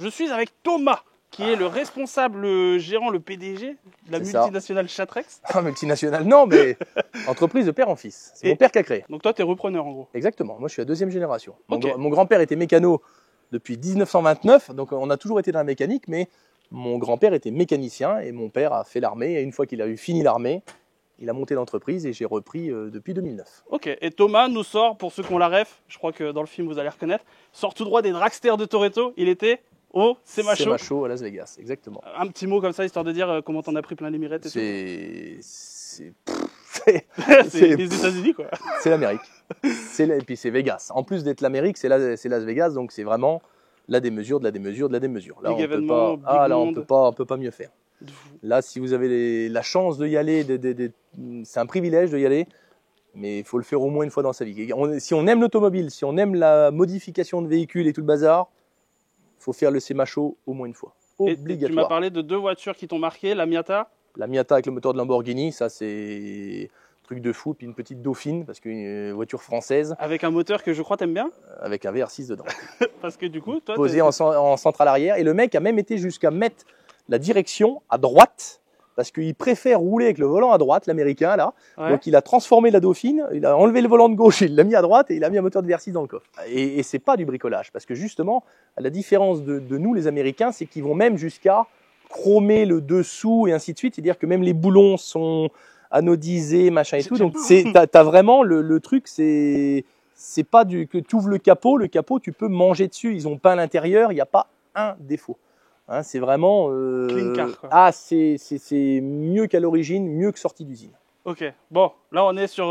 je suis avec Thomas, qui est le responsable gérant, le PDG de la multinationale Chatrex. Ah, multinationale, non, mais entreprise de père en fils. C'est mon père qui a créé. Donc toi, tu es repreneur en gros. Exactement, moi je suis la deuxième génération. Okay. Mon grand-père était mécano depuis 1929, donc on a toujours été dans la mécanique, mais mon grand-père était mécanicien et mon père a fait l'armée. Et une fois qu'il a eu fini l'armée, il a monté l'entreprise et j'ai repris depuis 2009. Ok, et Thomas nous sort, pour ceux qui ont la ref, je crois que dans le film vous allez reconnaître, sort tout droit des dragsters de Toretto. Il était au Sema Show à Las Vegas, exactement. Un petit mot comme ça, histoire de dire comment t'en as pris plein les mirettes et c'est les États-Unis quoi. C'est l'Amérique. Et puis c'est Vegas. En plus d'être l'Amérique, c'est Las Vegas, donc c'est vraiment la démesure de la démesure de la démesure. Là, on peut pas mieux faire. Là, si vous avez la chance de y aller, c'est un privilège de y aller, mais il faut le faire au moins une fois dans sa vie. Si on aime l'automobile, si on aime la modification de véhicules et tout le bazar, il faut faire le Sema Show au moins une fois. Obligatoire. Tu m'as parlé de deux voitures qui t'ont marqué, la Miata. La Miata avec le moteur de Lamborghini, ça c'est truc de fou, puis une petite Dauphine, parce qu'une voiture française. Avec un moteur que je crois t'aimes bien. Avec un VR6 dedans. Parce que du coup, toi... Posé en centrale arrière, et le mec a même été jusqu'à mettre la direction à droite, parce qu'il préfère rouler avec le volant à droite, l'américain là. Ouais. Donc il a transformé la Dauphine, il a enlevé le volant de gauche, il l'a mis à droite et il a mis un moteur de VR6 dans le coffre. Et c'est pas du bricolage, parce que justement, la différence de nous les Américains, c'est qu'ils vont même jusqu'à chromer le dessous et ainsi de suite, c'est-à-dire que même les boulons sont anodisés, machin et tout. Donc t'as vraiment le truc, c'est pas que tu ouvres le capot tu peux manger dessus, ils ont peint l'intérieur, il n'y a pas un défaut. Hein, c'est vraiment clean car, quoi. Ah, c'est mieux qu'à l'origine, mieux que sorti d'usine. Ok, bon, là on est sur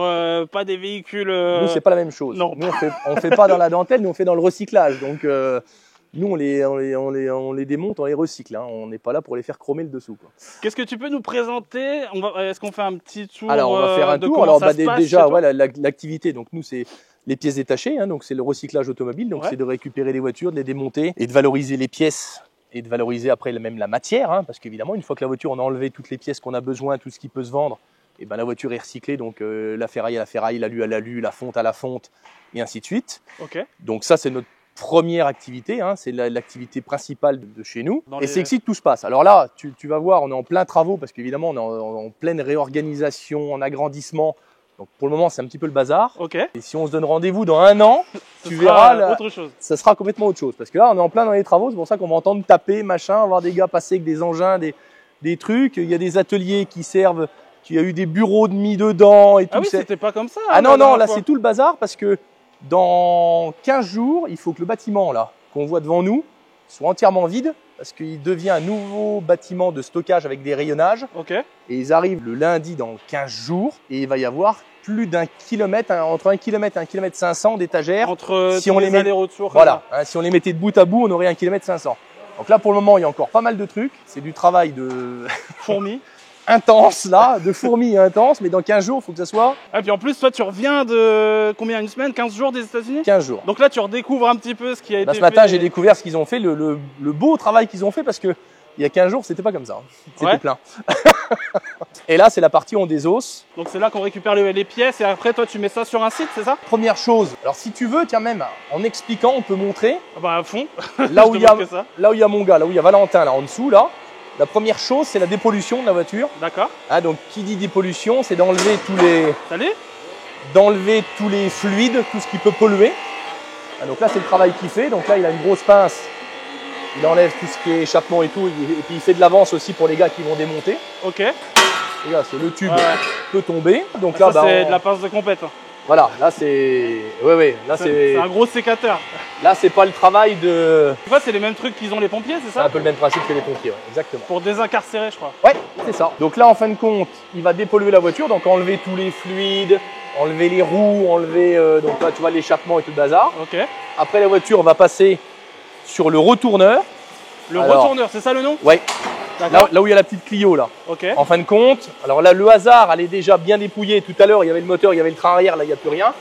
pas des véhicules. Nous c'est pas la même chose. Non. Nous on fait pas dans la dentelle, nous on fait dans le recyclage. Donc nous on les démonte, on les recycle. Hein. On n'est pas là pour les faire chromer le dessous. Qu'est-ce que tu peux nous présenter? Est-ce qu'on fait un petit tour? Alors on va faire un tour. Alors déjà ouais, l'activité. Donc nous c'est les pièces détachées. Hein, donc c'est le recyclage automobile. Donc c'est de récupérer les voitures, de les démonter et de valoriser les pièces. Et de valoriser après même la matière, hein, parce qu'évidemment, une fois que la voiture, on a enlevé toutes les pièces qu'on a besoin, tout ce qui peut se vendre, et ben la voiture est recyclée, donc la ferraille à la ferraille, l'alu à l'alu, la fonte à la fonte, et ainsi de suite. Okay. Donc ça, c'est notre première activité, hein, c'est l'activité principale de chez nous. Et c'est ici que tout se passe. Alors là, tu vas voir, on est en plein travaux, parce qu'évidemment, on est en pleine réorganisation, en agrandissement. Donc pour le moment, c'est un petit peu le bazar. Okay. Et si on se donne rendez-vous dans un an, tu verras, autre chose. Ça sera complètement autre chose. Parce que là, on est en plein dans les travaux, c'est pour ça qu'on va entendre taper, machin, voir des gars passer avec des engins, des trucs. Il y a des ateliers qui servent, il y a eu des bureaux de mis dedans et tout. Ah oui, c'était pas comme ça. Ah non, là c'est tout le bazar parce que dans 15 jours, il faut que le bâtiment là qu'on voit devant nous soit entièrement vide. Parce qu'il devient un nouveau bâtiment de stockage avec des rayonnages. Okay. Et ils arrivent le lundi dans 15 jours. Et il va y avoir plus d'1 kilomètre, entre 1 km et 1 km 500 d'étagères. Entre si on les allers-retours. Voilà. Hein, si on les mettait de bout à bout, on aurait 1 km 500. Donc là, pour le moment, il y a encore pas mal de trucs. C'est du travail de fourmis. Intense là, de fourmis intense. Mais dans 15 jours, il faut que ça soit. Et puis en plus, toi, tu reviens de combien, une semaine, 15 jours des États-Unis? 15 jours. Donc là, tu redécouvres un petit peu ce qui a été fait. Ce matin, j'ai découvert ce qu'ils ont fait, le beau travail qu'ils ont fait parce que il y a 15 jours, c'était pas comme ça. C'était plein. Et là, c'est la partie on désose. Donc c'est là qu'on récupère les pièces et après, toi, tu mets ça sur un site, c'est ça? Première chose, alors si tu veux, tiens même, en expliquant, on peut montrer. Ah bah à fond. Là où il y a mon gars, là où il y a Valentin, là en dessous, là. La première chose, c'est la dépollution de la voiture. D'accord. Ah, donc, qui dit dépollution, c'est d'enlever tous les fluides, tout ce qui peut polluer. Ah, donc là, c'est le travail qu'il fait. Donc là, il a une grosse pince. Il enlève tout ce qui est échappement et tout. Et puis, il fait de l'avance aussi pour les gars qui vont démonter. Ok. Et là, c'est le tube peut tomber. Donc là, c'est de la pince de compète. Voilà, là c'est. Ouais, là c'est. C'est un gros sécateur. Là, c'est pas le travail de. Tu vois, c'est les mêmes trucs qu'ils ont les pompiers, c'est ça? C'est un peu le même principe que les pompiers, ouais, exactement. Pour désincarcérer, je crois. Ouais, c'est ça. Donc là, en fin de compte, il va dépolluer la voiture, donc enlever tous les fluides, enlever les roues, enlever. Donc là, tu vois l'échappement et tout le bazar. Ok. Après, la voiture va passer sur le retourneur. Retourneur, c'est ça le nom? Ouais. Là où il y a la petite Clio là. Ok. En fin de compte, alors là le hasard, elle est déjà bien dépouillée. Tout à l'heure il y avait le moteur, il y avait le train arrière, là il n'y a plus rien.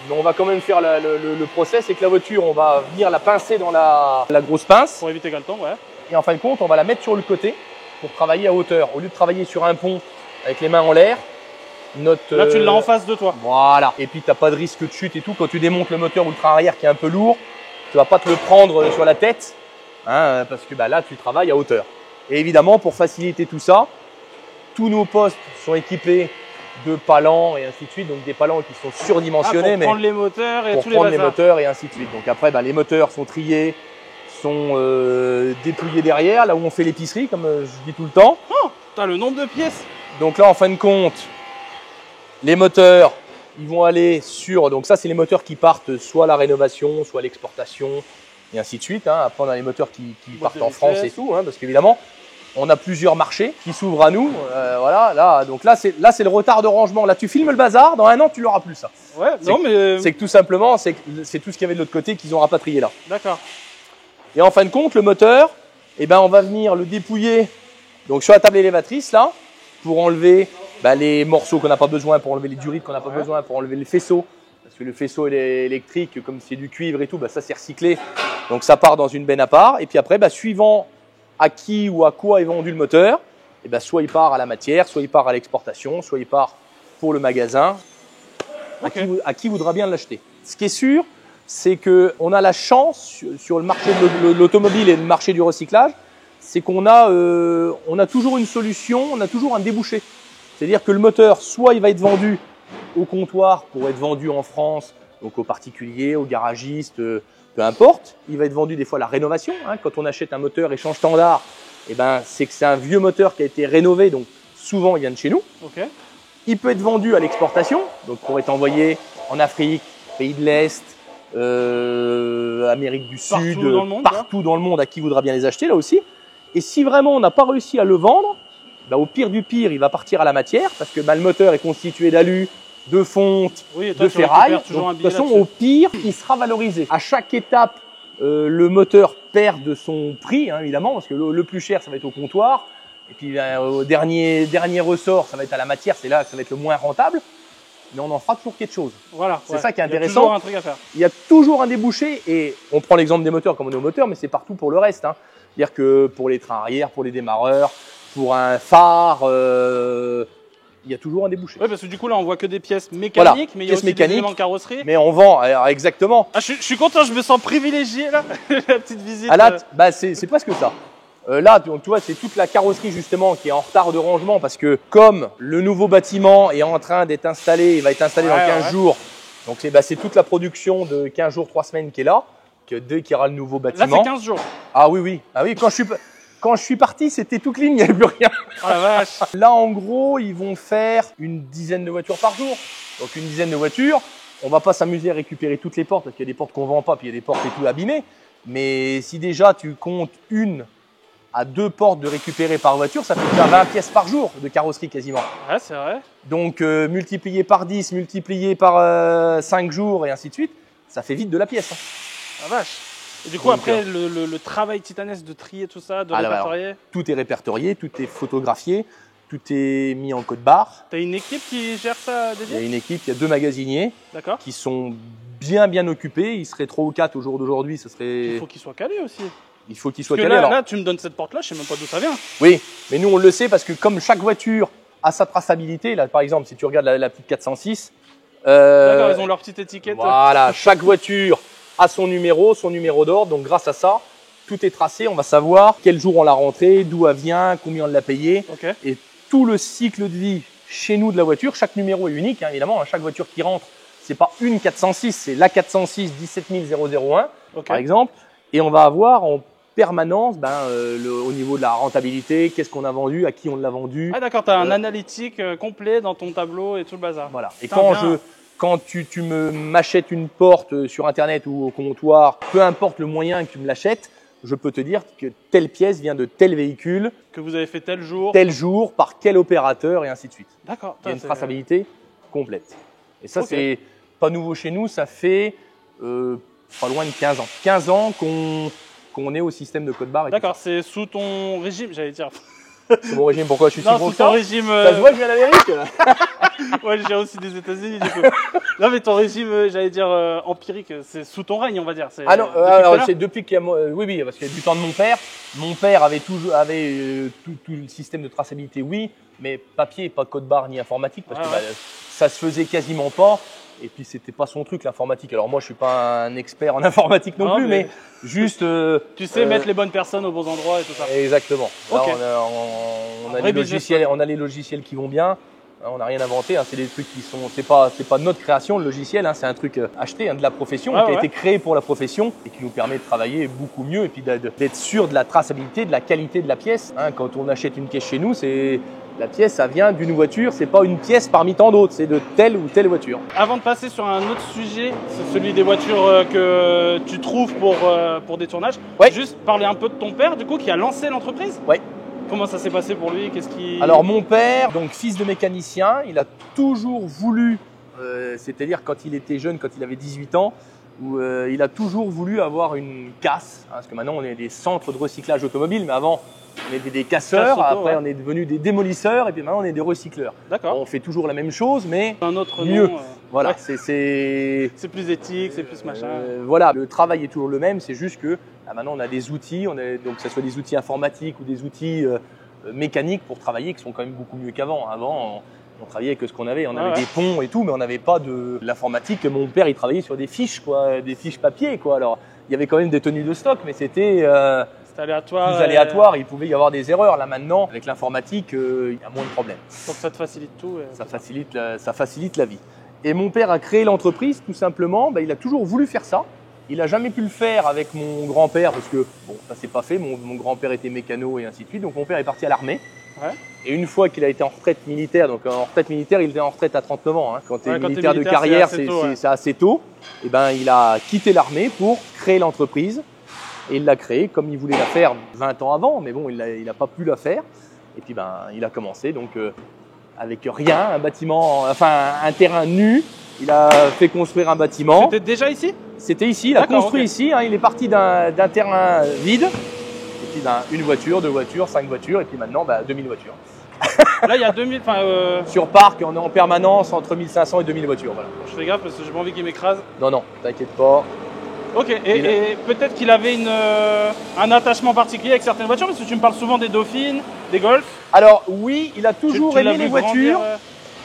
Mais on va quand même faire le process, c'est que la voiture, on va venir la pincer dans la grosse pince. Pour éviter qu'elle tombe, ouais. Et en fin de compte, on va la mettre sur le côté pour travailler à hauteur. Au lieu de travailler sur un pont avec les mains en l'air, là tu l'as en face de toi. Voilà. Et puis tu n'as pas de risque de chute et tout. Quand tu démontes le moteur ou le train arrière qui est un peu lourd, tu vas pas te le prendre sur la tête. hein, parce que là, tu travailles à hauteur. Et évidemment, pour faciliter tout ça, tous nos postes sont équipés de palans et ainsi de suite, donc des palans qui sont surdimensionnés. Pour prendre les moteurs et pour tous prendre les les moteurs et ainsi de suite. Donc après, les moteurs sont triés, sont dépouillés derrière, là où on fait l'épicerie, comme je dis tout le temps. Oh, t'as le nombre de pièces. Donc là, en fin de compte, les moteurs, ils vont aller sur... Donc ça, c'est les moteurs qui partent soit à la rénovation, soit à l'exportation, et ainsi de suite. Hein. Après, on a les moteurs qui partent en France et tout, hein, parce qu'évidemment, on a plusieurs marchés qui s'ouvrent à nous. Voilà, là, donc là, c'est le retard de rangement. Là, tu filmes le bazar, dans un an, tu l'auras plus, ça. Ouais, non, mais... C'est que tout simplement, c'est tout ce qu'il y avait de l'autre côté qu'ils ont rapatrié là. D'accord. Et en fin de compte, le moteur, on va venir le dépouiller donc sur la table élévatrice, là, pour enlever les morceaux qu'on n'a pas besoin, pour enlever les durites qu'on n'a pas besoin, pour enlever le faisceau. Parce que le faisceau électrique, comme c'est du cuivre et tout, ça c'est recyclé. Donc ça part dans une benne à part. Et puis après, suivant à qui ou à quoi est vendu le moteur, soit il part à la matière, soit il part à l'exportation, soit il part pour le magasin, Okay. à qui voudra bien l'acheter. Ce qui est sûr, c'est qu'on a la chance sur le marché de l'automobile et le marché du recyclage, c'est qu'on a, on a toujours une solution, on a toujours un débouché. C'est-à-dire que le moteur, soit il va être vendu au comptoir pour être vendu en France, donc aux particuliers, aux garagistes, peu importe. Il va être vendu des fois à la rénovation. Hein. Quand on achète un moteur échange standard, c'est que c'est un vieux moteur qui a été rénové, donc souvent il vient de chez nous. Okay. Il peut être vendu à l'exportation, donc pour être envoyé en Afrique, pays de l'Est, Amérique du Sud, partout dans le monde, à qui voudra bien les acheter là aussi. Et si vraiment on n'a pas réussi à le vendre, au pire du pire, il va partir à la matière parce que le moteur est constitué d'alu, de fonte, de ferraille. Donc, de toute façon, au pire, il sera valorisé. À chaque étape, le moteur perd de son prix, hein, évidemment, parce que le plus cher, ça va être au comptoir. Et puis au dernier ressort, ça va être à la matière, c'est là que ça va être le moins rentable. Mais on en fera toujours quelque chose. Voilà. C'est ça qui est intéressant. Il y a toujours un truc à faire. Il y a toujours un débouché et on prend l'exemple des moteurs comme on est au moteur, mais c'est partout pour le reste. Hein. C'est-à-dire que pour les trains arrière, pour les démarreurs, pour un phare, il y a toujours un débouché. Oui, parce que du coup là on voit que des pièces mécaniques, voilà, mais il y a aussi des éléments de carrosserie. Mais on vend, alors, exactement. Ah, je suis content, je me sens privilégié là, la petite visite. Ah, là, c'est presque ça. Là, tu vois, c'est toute la carrosserie justement qui est en retard de rangement parce que comme le nouveau bâtiment est en train d'être installé, il va être installé dans 15 jours. Donc c'est toute la production de 15 jours, 3 semaines qui est là, que dès qu'il y aura le nouveau bâtiment. Là, c'est 15 jours. Ah oui. Ah oui, quand je suis parti, c'était tout clean, il n'y avait plus rien. Oh la vache. Là, en gros, ils vont faire une dizaine de voitures par jour. Donc une dizaine de voitures. On va pas s'amuser à récupérer toutes les portes parce qu'il y a des portes qu'on vend pas, puis il y a des portes et tout abîmées. Mais si déjà tu comptes 1 à 2 portes de récupérer par voiture, ça fait déjà 20 pièces par jour de carrosserie quasiment. Ouais, c'est vrai. Donc multiplié par 10, multiplié par 5 jours et ainsi de suite, ça fait vite de la pièce. Hein. La vache. Et du coup, donc, après, le travail titanesque de trier tout ça, de répertorier. Alors, tout est répertorié, tout est photographié, tout est mis en code barre. Tu as une équipe qui gère ça dédié ? Il y a une équipe, il y a 2 magasiniers qui sont bien occupés. Ils seraient 3 ou 4 au jour d'aujourd'hui. Ce serait... Il faut qu'ils soient calés aussi. Il faut qu'ils soient calés. Là, tu me donnes cette porte-là, je sais même pas d'où ça vient. Oui, mais nous on le sait parce que comme chaque voiture a sa traçabilité, là par exemple, si tu regardes la petite 406. D'accord, ils ont leur petite étiquette. Voilà, chaque voiture a son numéro d'ordre. Donc grâce à ça, tout est tracé. On va savoir quel jour on l'a rentrée, d'où elle vient, combien on l'a payé. Okay. Et tout le cycle de vie chez nous de la voiture, chaque numéro est unique, hein, évidemment. Chaque voiture qui rentre, c'est pas une 406, c'est la 406 17001 par exemple. Et on va avoir en permanence au niveau de la rentabilité, qu'est-ce qu'on a vendu, à qui on l'a vendu. Ah d'accord, tu as un analytique complet dans ton tableau et tout le bazar. Voilà. Et quand tu m'achètes une porte sur internet ou au comptoir, peu importe le moyen que tu me l'achètes, je peux te dire que telle pièce vient de tel véhicule. Que vous avez fait tel jour, par quel opérateur et ainsi de suite. D'accord. Il y a une traçabilité complète. Et ça, c'est pas nouveau chez nous, ça fait pas loin de 15 ans. 15 ans qu'on est au système de code barre. D'accord, c'est sous ton régime, j'allais dire. C'est mon régime, pourquoi je suis si bon sous ton régime. Ça se voit que je viens d'Amérique. Ouais, je viens aussi des États-Unis du coup. Non, mais ton régime, j'allais dire empirique, c'est sous ton règne, on va dire. Ah non, alors c'est depuis qu'il y a. Oui, parce qu'il y a du temps de mon père. Mon père avait tout le système de traçabilité, oui, mais papier, pas code barre ni informatique, parce que ça se faisait quasiment pas. Et puis c'était pas son truc l'informatique. Alors moi je suis pas un expert en informatique non plus, mais juste. Tu sais mettre les bonnes personnes aux bons endroits et tout ça. Exactement. Là, Ok. on a les logiciels, on a les logiciels qui vont bien. On n'a rien inventé, hein. C'est des trucs qui sont, c'est pas notre création le logiciel, hein. C'est un truc acheté, hein, de la profession, qui a été créé pour la profession et qui nous permet de travailler beaucoup mieux et puis d'être sûr de la traçabilité, de la qualité de la pièce. Hein. Quand on achète une pièce chez nous, c'est la pièce, ça vient d'une voiture, c'est pas une pièce parmi tant d'autres, c'est de telle ou telle voiture. Avant de passer sur un autre sujet, c'est celui des voitures que tu trouves pour des tournages. Ouais. Juste parler un peu de ton père, du coup, qui a lancé l'entreprise. Ouais. Comment ça s'est passé pour lui? Alors mon père, donc fils de mécanicien, il a toujours voulu, c'est-à-dire quand il était jeune, quand il avait 18 ans, il a toujours voulu avoir une casse, hein, parce que maintenant on est des centres de recyclage automobile, mais avant on était des casseurs, après on est devenus des démolisseurs, et puis maintenant on est des recycleurs. D'accord. On fait toujours la même chose, mais un autre mieux. Nom, voilà, ouais. C'est plus éthique, c'est plus machin. Voilà, le travail est toujours le même, c'est juste que maintenant on a des outils, donc que ce soit des outils informatiques ou des outils mécaniques pour travailler qui sont quand même beaucoup mieux qu'avant. Avant, on travaillait avec ce qu'on avait, on avait des ponts et tout, mais on n'avait pas de l'informatique. Mon père, il travaillait sur des fiches, quoi, des fiches papier, quoi. Alors, il y avait quand même des tenues de stock, mais c'était aléatoire. Plus aléatoire. Il pouvait y avoir des erreurs. Là maintenant, avec l'informatique, il y a moins de problèmes. Donc ça te facilite tout. Ça facilite la vie. Et mon père a créé l'entreprise, tout simplement. Il a toujours voulu faire ça. Il n'a jamais pu le faire avec mon grand-père parce que bon, ça s'est pas fait. Mon grand-père était mécano et ainsi de suite. Donc mon père est parti à l'armée. Ouais. Et une fois qu'il a été en retraite militaire, donc en retraite militaire, il était en retraite à 39 ans. Hein. Quand tu es militaire de carrière, c'est assez tôt. Et il a quitté l'armée pour créer l'entreprise. Et il l'a créée comme il voulait la faire 20 ans avant, mais bon, il n'a pas pu la faire. Et puis il a commencé donc avec rien, un bâtiment, enfin un terrain nu. Il a fait construire un bâtiment. C'était déjà ici? C'était ici, il a construit ici. Hein, il est parti d'un terrain vide. Et puis une voiture, 2 voitures, 5 voitures, et puis maintenant 2000 voitures. Là, il y a 2000. Sur parc, on est en permanence entre 1500 et 2000 voitures. Voilà. Je fais gaffe parce que j'ai pas envie qu'il m'écrase. Non, t'inquiète pas. Ok, et peut-être qu'il avait un attachement particulier avec certaines voitures, parce que tu me parles souvent des Dauphines, des Golf. Alors oui, il a toujours aimé les voitures, grandir,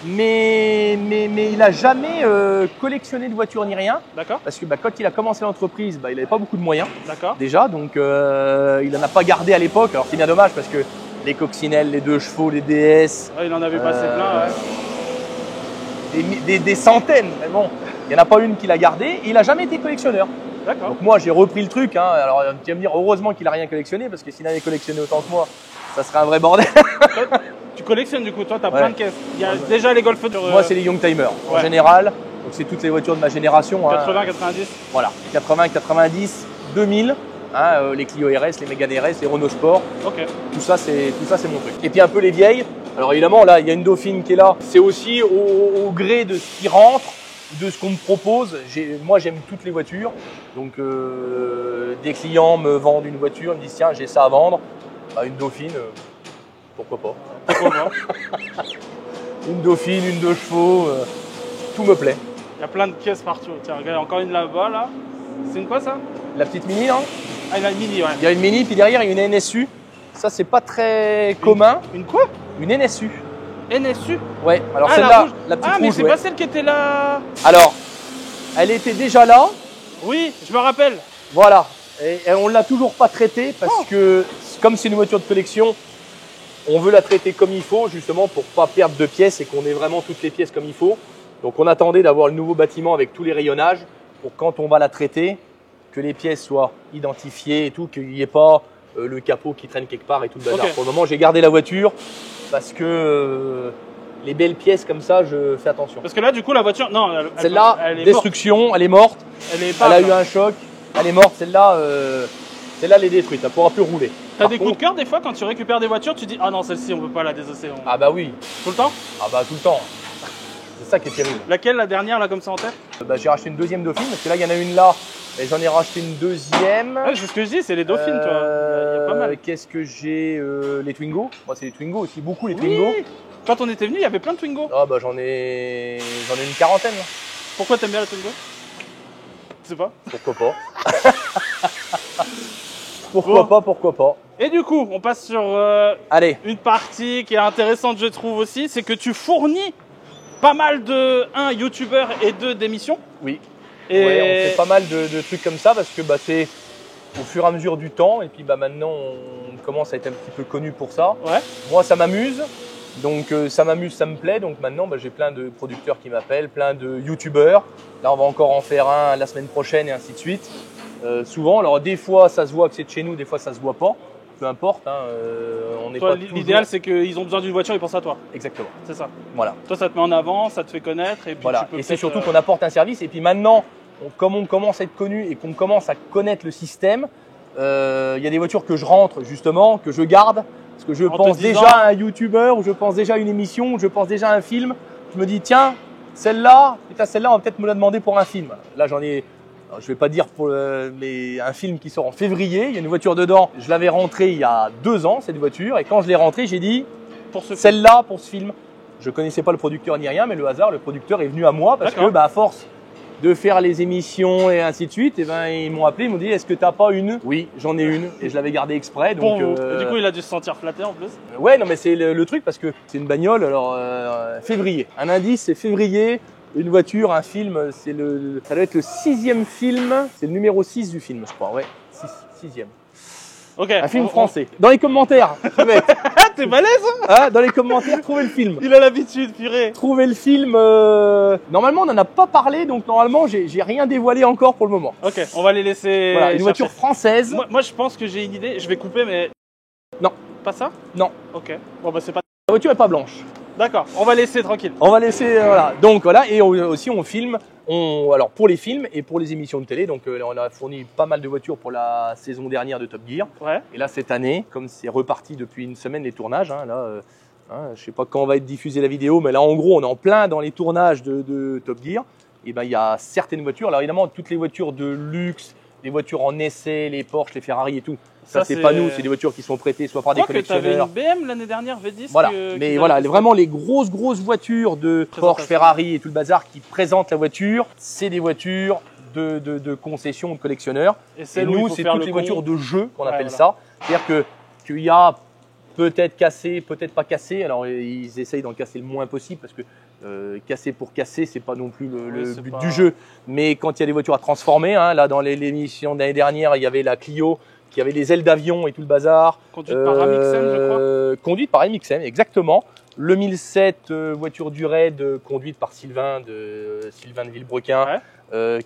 mais il n'a jamais collectionné de voitures ni rien. D'accord. Parce que quand il a commencé l'entreprise, il n'avait pas beaucoup de moyens. D'accord. Déjà, donc il n'en a pas gardé à l'époque. Alors c'est bien dommage parce que les coccinelles, les 2 chevaux, les DS. Ouais, il en avait passé plein, ouais. Des centaines, mais bon, il n'y en a pas une qu'il a gardée. Et il n'a jamais été collectionneur. D'accord. Donc moi j'ai repris le truc. Hein. Alors tu vas me dire heureusement qu'il n'a rien collectionné parce que s'il avait collectionné autant que moi, ça serait un vrai bordel. Tu collectionnes du coup, toi tu as plein de caisses. Il y a déjà les Golf. Moi c'est les Youngtimers en général. Donc c'est toutes les voitures de ma génération. 80, hein. 90. Voilà, 80, 90, 2000. Hein, les Clio RS, les Mégane RS, les Renault Sport. Ok. Tout ça c'est mon truc. Et puis un peu les vieilles. Alors évidemment là il y a une Dauphine qui est là. C'est aussi au gré de ce qui rentre, de ce qu'on me propose. Moi j'aime toutes les voitures. Donc des clients me vendent une voiture, ils me disent tiens j'ai ça à vendre. Une Dauphine, pourquoi pas. Pourquoi pas. Une Dauphine, une 2 chevaux, tout me plaît. Il y a plein de pièces partout. Tiens, regarde, encore une là-bas là. C'est une quoi ça? La petite Mini, hein. Ah, il a une Mini, ouais. Il y a une Mini, puis derrière il y a une NSU. Ça c'est pas très commun. Une quoi? Une NSU. NSU? Ouais, alors la celle-là, rouge. la petite rouge. Ah mais c'est pas celle qui était là. Alors, elle était déjà là. Oui, je me rappelle. Voilà. Et on ne l'a toujours pas traitée parce que comme c'est une voiture de collection, on veut la traiter comme il faut justement pour pas perdre de pièces et qu'on ait vraiment toutes les pièces comme il faut. Donc on attendait d'avoir le nouveau bâtiment avec tous les rayonnages pour quand on va la traiter, que les pièces soient identifiées et tout, qu'il n'y ait pas le capot qui traîne quelque part et tout le bazar. Pour le moment, j'ai gardé la voiture parce que les belles pièces comme ça, je fais attention. Parce que là, du coup, la voiture, non, celle-là, destruction, elle est morte. Elle a eu un choc, elle est morte. Celle-là, elle est détruite, elle ne pourra plus rouler. T'as des coups de cœur des fois quand tu récupères des voitures, tu dis ah non celle-ci on peut pas la désosser. Ah bah oui. Tout le temps? Ah bah tout le temps. C'est ça qui est terrible. Laquelle, la dernière là comme ça en tête? J'ai racheté une deuxième Dauphine parce que là il y en a une là et j'en ai racheté une deuxième. Ah, c'est ce que je dis, c'est les Dauphines toi. Il y a pas mal. Qu'est-ce que j'ai les Twingo. Moi c'est les Twingo aussi, beaucoup les Twingo. Quand on était venu, il y avait plein de Twingo. Ah bah j'en ai une quarantaine. Là. Pourquoi t'aimes bien la Twingo? Je sais pas. Pourquoi pas. Pourquoi pas. Et du coup, on passe sur Allez. une partie qui est intéressante, je trouve aussi, c'est que tu fournis pas mal de youtubeurs et d'émissions. Oui. Et Ouais, on fait pas mal de trucs comme ça parce que c'est au fur et à mesure du temps. Et puis maintenant, on commence à être un petit peu connu pour ça. Ouais. Moi, ça m'amuse. Donc ça m'amuse, ça me plaît. Donc maintenant, j'ai plein de producteurs qui m'appellent, plein de youtubeurs. Là, on va encore en faire un la semaine prochaine et ainsi de suite. Souvent, alors des fois, ça se voit que c'est de chez nous, des fois, ça se voit pas. Peu importe. On n'est pas toujours... L'idéal, c'est qu'ils ont besoin d'une voiture, ils pensent à toi. Exactement. C'est ça. Voilà. Toi, ça te met en avant, ça te fait connaître. Et puis Voilà. tu peux Et c'est peut-être, surtout qu'on apporte un service. Et puis maintenant, comme on commence à être connu et qu'on commence à connaître le système, il y a des voitures que je rentre justement, que je garde. Parce que je pense déjà à un youtubeur, ou je pense déjà à une émission, ou je pense déjà à un film. Je me dis, tiens, celle-là, on va peut-être me la demander pour un film. Là, j'en ai, alors, je vais pas dire mais un film qui sort en février. Il y a une voiture dedans. Je l'avais rentrée il y a 2 ans, cette voiture. Et quand je l'ai rentrée, j'ai dit, celle-là, pour ce film. Je connaissais pas le producteur ni rien, mais le hasard, le producteur est venu à moi parce que, à force de faire les émissions et ainsi de suite, et ils m'ont appelé, ils m'ont dit, est-ce que t'as pas une? Oui, j'en ai une, et je l'avais gardée exprès. Donc, et du coup, il a dû se sentir flatté en plus. Ouais, non, mais c'est le truc parce que c'est une bagnole. Alors, février. Un indice, c'est février. Une voiture, un film, ça doit être le 6e film. C'est le numéro 6 du film, je crois. Ouais, 6e. Ok. Un film français. Dans les commentaires, t'es balèze, hein, dans les commentaires, trouvez le film. Il a l'habitude, purée. Trouvez le film. Normalement, on n'en a pas parlé, donc normalement, j'ai rien dévoilé encore pour le moment. Ok, on va les laisser. Voilà, une voiture française. Moi, je pense que j'ai une idée. Je vais couper, mais. Non. Pas ça? Non. Ok. Bon, c'est pas. La voiture est pas blanche. D'accord, on va laisser tranquille. On va laisser, voilà. Donc voilà, et aussi on filme, alors pour les films et pour les émissions de télé. Donc on a fourni pas mal de voitures pour la saison dernière de Top Gear. Ouais. Et là cette année, comme c'est reparti depuis une semaine les tournages, je sais pas quand va être diffusée la vidéo, mais là en gros on est en plein dans les tournages de Top Gear. Et il y a certaines voitures. Alors évidemment toutes les voitures de luxe, les voitures en essai, les Porsche, les Ferrari et tout. Ça c'est pas nous, c'est des voitures qui sont prêtées soit par des collectionneurs. Tu avais une BM l'année dernière, V10. Voilà, mais voilà, vraiment les grosses voitures de Porsche, Ferrari et tout le bazar qui présentent la voiture, c'est des voitures de concession, de collectionneurs. Et nous, c'est toutes les voitures de jeu qu'on appelle ça. C'est-à-dire qu'il y a peut-être cassé, peut-être pas cassé. Alors ils essayent d'en casser le moins possible parce que casser pour casser, c'est pas non plus le but du jeu. Mais quand il y a des voitures à transformer, là dans l'émission de l'année dernière, il y avait la Clio qui avait des ailes d'avion et tout le bazar. Conduite par Amixem, je crois. Conduite par Amixem, exactement. Le 1007, voiture du raid, conduite par Sylvain de Villebrequin,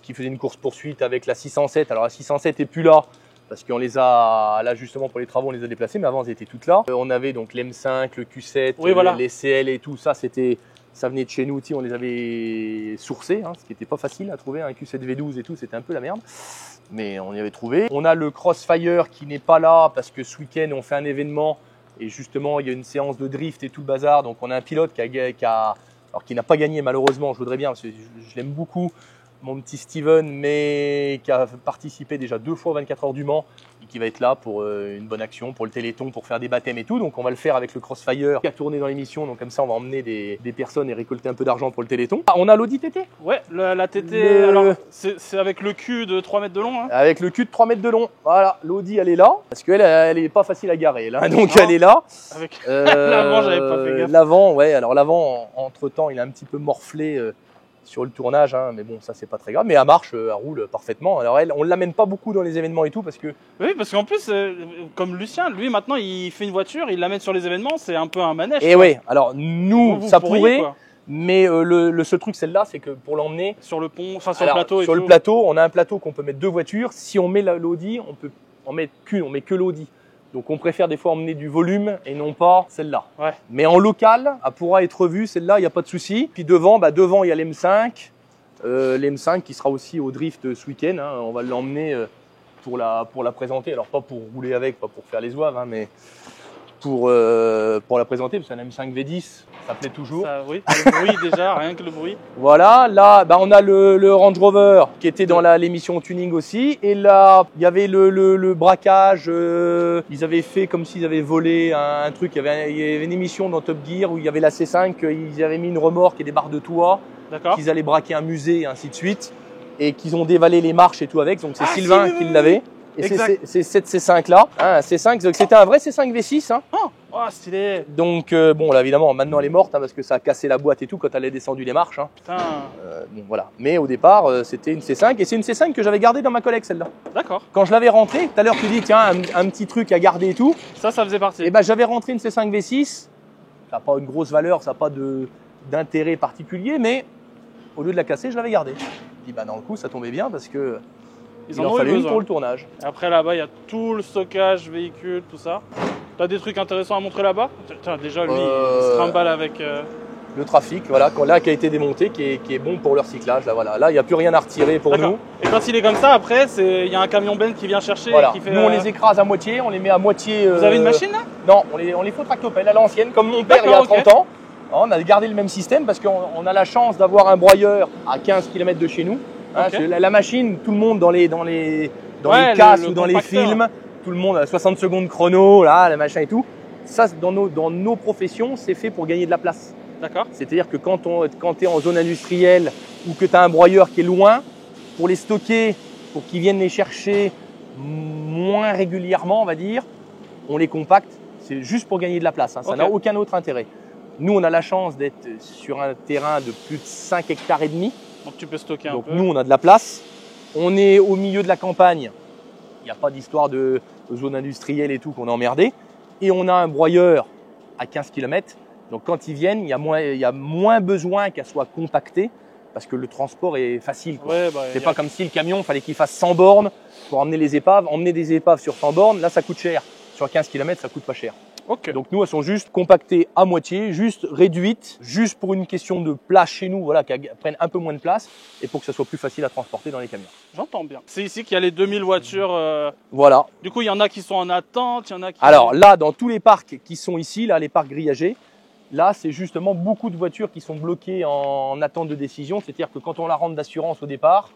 qui faisait une course-poursuite avec la 607. Alors la 607 n'est plus là, parce qu'on les a, là justement pour les travaux, on les a déplacées, mais avant elles étaient toutes là. On avait donc l'M5, le Q7, les CL et tout ça, ça venait de chez nous aussi, on les avait sourcés, ce qui n'était pas facile à trouver, un Q7 V12 et tout, c'était un peu la merde. Mais on y avait trouvé. On a le Crossfire qui n'est pas là parce que ce week-end on fait un événement et justement il y a une séance de drift et tout le bazar. Donc on a un pilote qui n'a pas gagné malheureusement, je voudrais bien parce que je l'aime beaucoup, mon petit Steven, mais qui a participé déjà 2 fois aux 24 heures du Mans et qui va être là pour une bonne action, pour le Téléthon, pour faire des baptêmes et tout. Donc on va le faire avec le Crossfire qui a tourné dans l'émission. Donc comme ça on va emmener des personnes et récolter un peu d'argent pour le Téléthon. On a l'Audi TT. Ouais, la TT, alors c'est avec le cul de 3 mètres de long. Avec le cul de 3 mètres de long. Voilà, l'Audi elle est là. Parce qu'elle elle est pas facile à garer là. Donc elle est là. Avec l'avant, j'avais pas fait gaffe. L'avant, ouais. Alors l'avant, entre temps, il a un petit peu morflé sur le tournage, mais bon, ça c'est pas très grave. Mais elle marche, elle roule parfaitement. Alors on l'amène pas beaucoup dans les événements et tout parce que. Oui, parce qu'en plus, comme Lucien, lui maintenant, il fait une voiture, il l'amène sur les événements, c'est un peu un manège. Et oui, alors nous, ça pourrait. Mais le seul truc, celle-là, c'est que pour l'emmener sur le pont, enfin sur le plateau. Sur le plateau, on a un plateau qu'on peut mettre 2 voitures. Si on met l'Audi, on peut en mettre qu'une, on met que l'Audi. Donc on préfère des fois emmener du volume et non pas celle-là. Ouais. Mais en local, elle pourra être revue, celle-là, il n'y a pas de souci. Puis devant, il y a l'M5. L'M5 qui sera aussi au drift ce week-end. On va l'emmener pour la présenter. Alors pas pour rouler avec, pas pour faire les zouaves, mais pour la présenter, parce qu'un M5 V10, ça plaît toujours. Ça, oui, le bruit déjà, rien que le bruit. Voilà, là, on a le Range Rover qui était dans l'émission tuning aussi. Et là, il y avait le braquage. Ils avaient fait comme s'ils avaient volé un truc. Il y avait une émission dans Top Gear où il y avait la C5. Ils avaient mis une remorque et des barres de toit. Qu'ils allaient braquer un musée et ainsi de suite. Et qu'ils ont dévalé les marches et tout avec. Donc c'est Sylvain qui l'avait. Et c'est cette C5 là, un C5, c'était un vrai C5 V6. Oh, stylé. Donc bon là évidemment maintenant elle est morte hein, parce que ça a cassé la boîte et tout quand elle est descendue les marches. Hein. Putain. Bon voilà. Mais au départ c'était une C5 et c'est une C5 que j'avais gardée dans ma collecte celle-là. D'accord. Quand je l'avais rentrée, tout à l'heure tu dis tiens un petit truc à garder et tout. Ça faisait partie. Et ben j'avais rentré une C5 V6. Ça n'a pas une grosse valeur, ça n'a pas d'intérêt particulier, mais au lieu de la casser, je l'avais gardée. Je dis bah dans le coup ça tombait bien parce que il en fallait une pour le tournage. Et après là-bas il y a tout le stockage, véhicule, tout ça. T'as des trucs intéressants à montrer là-bas? Déjà lui il se trimballe avec... Le trafic, voilà, là qui a été démonté, qui est bon pour le recyclage. Là, voilà. Là il n'y a plus rien à retirer pour nous. Et quand il est comme ça, après, il y a un camion Ben qui vient chercher. Voilà. Qui fait, nous on les écrase à moitié, on les met à moitié. Vous avez une machine là? Non, on les fait au tractopelle à l'ancienne, comme mon père il y a 30 ans. On a gardé le même système parce qu'on a la chance d'avoir un broyeur à 15 km de chez nous. Hein, la machine, tout le monde dans les casses ou dans les films, tout le monde a 60 secondes chrono, là, le machin et tout. Ça, dans nos professions, c'est fait pour gagner de la place. D'accord. C'est-à-dire que quand tu es en zone industrielle ou que tu as un broyeur qui est loin, pour les stocker, pour qu'ils viennent les chercher moins régulièrement, on va dire, on les compacte. C'est juste pour gagner de la place. Hein. Ça n'a aucun autre intérêt. Nous, on a la chance d'être sur un terrain de plus de 5 hectares et demi. Donc tu peux stocker un peu. Donc nous, on a de la place. On est au milieu de la campagne. Il n'y a pas d'histoire de zone industrielle et tout qu'on a emmerdé. Et on a un broyeur à 15 km. Donc quand ils viennent, il y a moins besoin qu'elle soit compactée parce que le transport est facile. Ouais, c'est pas comme si le camion, il fallait qu'il fasse 100 bornes pour emmener les épaves. Emmener des épaves sur 100 bornes, là, ça coûte cher. Sur 15 km, ça coûte pas cher. Donc nous, elles sont juste compactées à moitié, juste réduites, juste pour une question de place chez nous, voilà, qu'elles prennent un peu moins de place et pour que ça soit plus facile à transporter dans les camions. J'entends bien. C'est ici qu'il y a les 2000 voitures. Voilà. Du coup, il y en a qui sont en attente, il y en a qui... Alors là, dans tous les parcs qui sont ici, là, les parcs grillagés, là, c'est justement beaucoup de voitures qui sont bloquées en attente de décision. C'est-à-dire que quand on la rentre d'assurance au départ,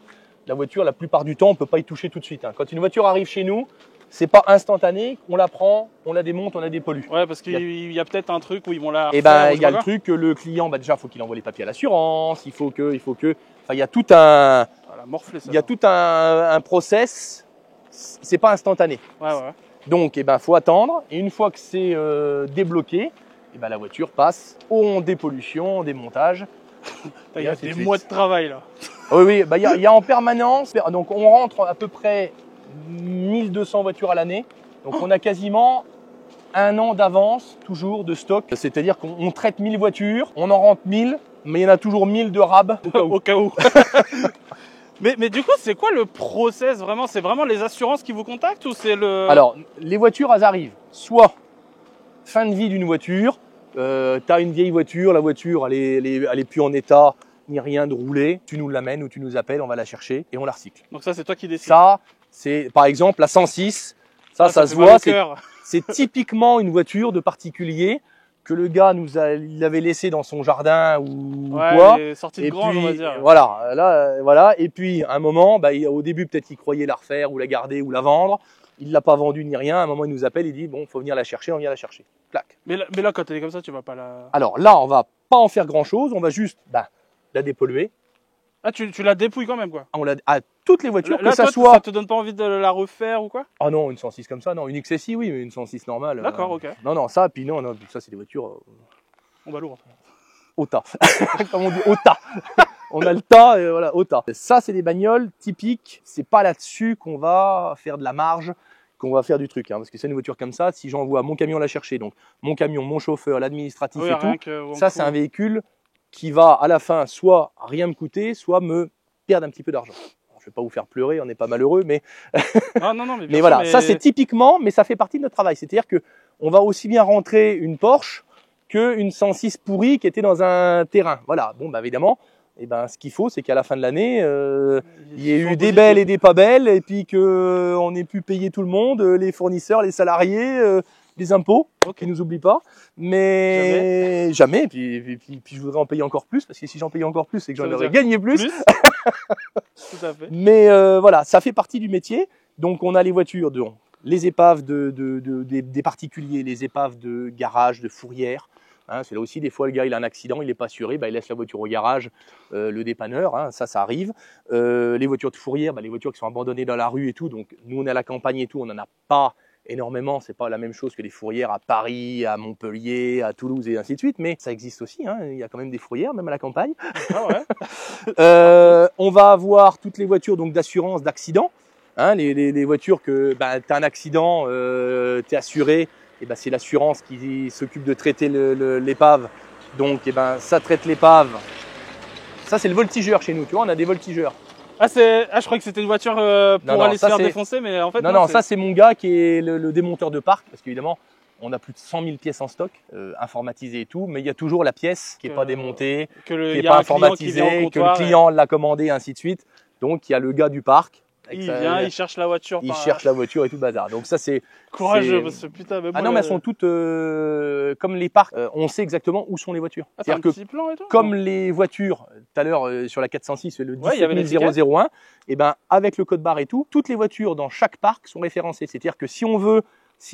la voiture, la plupart du temps, on ne peut pas y toucher tout de suite. Hein. Quand une voiture arrive chez nous, c'est pas instantané, on la prend, on la démonte, on la dépollue. Ouais, parce qu'il y a peut-être un truc où ils vont la... Eh ben, il y a le truc que le client, déjà, faut qu'il envoie les papiers à l'assurance, il faut que, enfin, il y a tout un, il y a tout un process. C'est pas instantané. Ouais. Donc, eh ben, faut attendre. Et une fois que c'est débloqué, eh ben, la voiture passe en dépollution, en démontage. Il y a des mois de travail là. Oui, bah, il y a en permanence. Donc, on rentre à peu près 1200 voitures à l'année. Donc on a quasiment un an d'avance toujours de stock. C'est-à-dire qu'on traite 1000 voitures, on en rentre 1000, mais il y en a toujours 1000 de rab au cas où. mais du coup, c'est quoi le process vraiment? C'est vraiment les assurances qui vous contactent ou c'est le... Alors, les voitures, elles arrivent. Soit fin de vie d'une voiture, tu as une vieille voiture, la voiture, elle est plus en état, ni rien de rouler. Tu nous l'amènes ou tu nous appelles, on va la chercher et on la recycle. Donc ça, c'est toi qui décides. Ça, c'est par exemple la 106, ça se voit, c'est typiquement une voiture de particulier que le gars il avait laissé dans son jardin ou quoi. Sorti de grange, on va dire. Voilà. Et puis à un moment, au début peut-être il croyait la refaire ou la garder ou la vendre. Il l'a pas vendue ni rien. À un moment il nous appelle, il dit bon, faut venir la chercher, on vient la chercher. Clac. Mais là, quand elle est comme ça, tu vas pas la... Alors là, on va pas en faire grand chose, on va juste la dépolluer. Ah, tu la dépouilles quand même, quoi. À toutes les voitures, là, que ça toi, soit... Ça te donne pas envie de la refaire ou quoi? Ah non, une 106 comme ça, non. Une XSI, oui, mais une 106 normale. D'accord, ok. Non, ça, puis non, ça c'est des voitures... On va lourd. Au tas. Comme on dit, au tas. On a le tas, et voilà, au tas. Ça, c'est des bagnoles typiques. C'est pas là-dessus qu'on va faire de la marge, qu'on va faire du truc. Hein, parce que c'est une voiture comme ça, si j'envoie mon camion la chercher, donc mon camion, mon chauffeur, l'administratif et tout, ça, c'est un véhicule qui va à la fin soit rien me coûter, soit me perdre un petit peu d'argent. Je vais pas vous faire pleurer, on n'est pas malheureux, mais non, mais voilà, ça c'est typiquement, mais ça fait partie de notre travail. C'est-à-dire que on va aussi bien rentrer une Porsche qu'une 106 pourrie qui était dans un terrain. Voilà, bon évidemment, ce qu'il faut, c'est qu'à la fin de l'année, il y ait eu des belles et des pas belles, et puis que on ait pu payer tout le monde, les fournisseurs, les salariés. Les impôts, qui nous oublient pas, mais jamais. Puis je voudrais en payer encore plus, parce que si j'en payais encore plus, c'est que j'en aurais gagné plus. Tout à fait. Mais voilà, ça fait partie du métier. Donc on a les voitures, les épaves des particuliers, les épaves de garage, de fourrière. Hein, c'est là aussi, des fois, le gars il a un accident, il n'est pas assuré, il laisse la voiture au garage, le dépanneur, hein, ça arrive. Les voitures de fourrière, les voitures qui sont abandonnées dans la rue et tout, donc nous on est à la campagne et tout, on n'en a pas énormément, c'est pas la même chose que les fourrières à Paris, à Montpellier, à Toulouse et ainsi de suite, mais ça existe aussi, hein. Il y a quand même des fourrières, même à la campagne. Ah ouais. On va avoir toutes les voitures donc d'assurance d'accident, hein, les voitures que tu as un accident, tu es assuré, et c'est l'assurance qui s'occupe de traiter l'épave, donc ça traite l'épave. Ça c'est le voltigeur chez nous, tu vois, on a des voltigeurs. Ah, je croyais que c'était une voiture pour aller se faire défoncer, mais en fait non, ça c'est mon gars qui est le démonteur de parc, parce qu'évidemment on a plus de 100 000 pièces en stock, informatisées et tout, mais il y a toujours la pièce qui n'est pas démontée, qui n'est pas informatisée, que le client l'a commandé, ainsi de suite. Donc il y a le gars du parc. Il vient, il cherche la voiture. Il cherche la voiture et tout le bazar. Donc ça c'est courageux, parce que putain. Mais non, mais elles sont toutes comme les parcs. On sait exactement où sont les voitures. Ah, c'est un petit plan et tout. Comme les voitures, tout à l'heure sur la 406, le 17001, et avec le code barre et tout, toutes les voitures dans chaque parc sont référencées. C'est-à-dire que si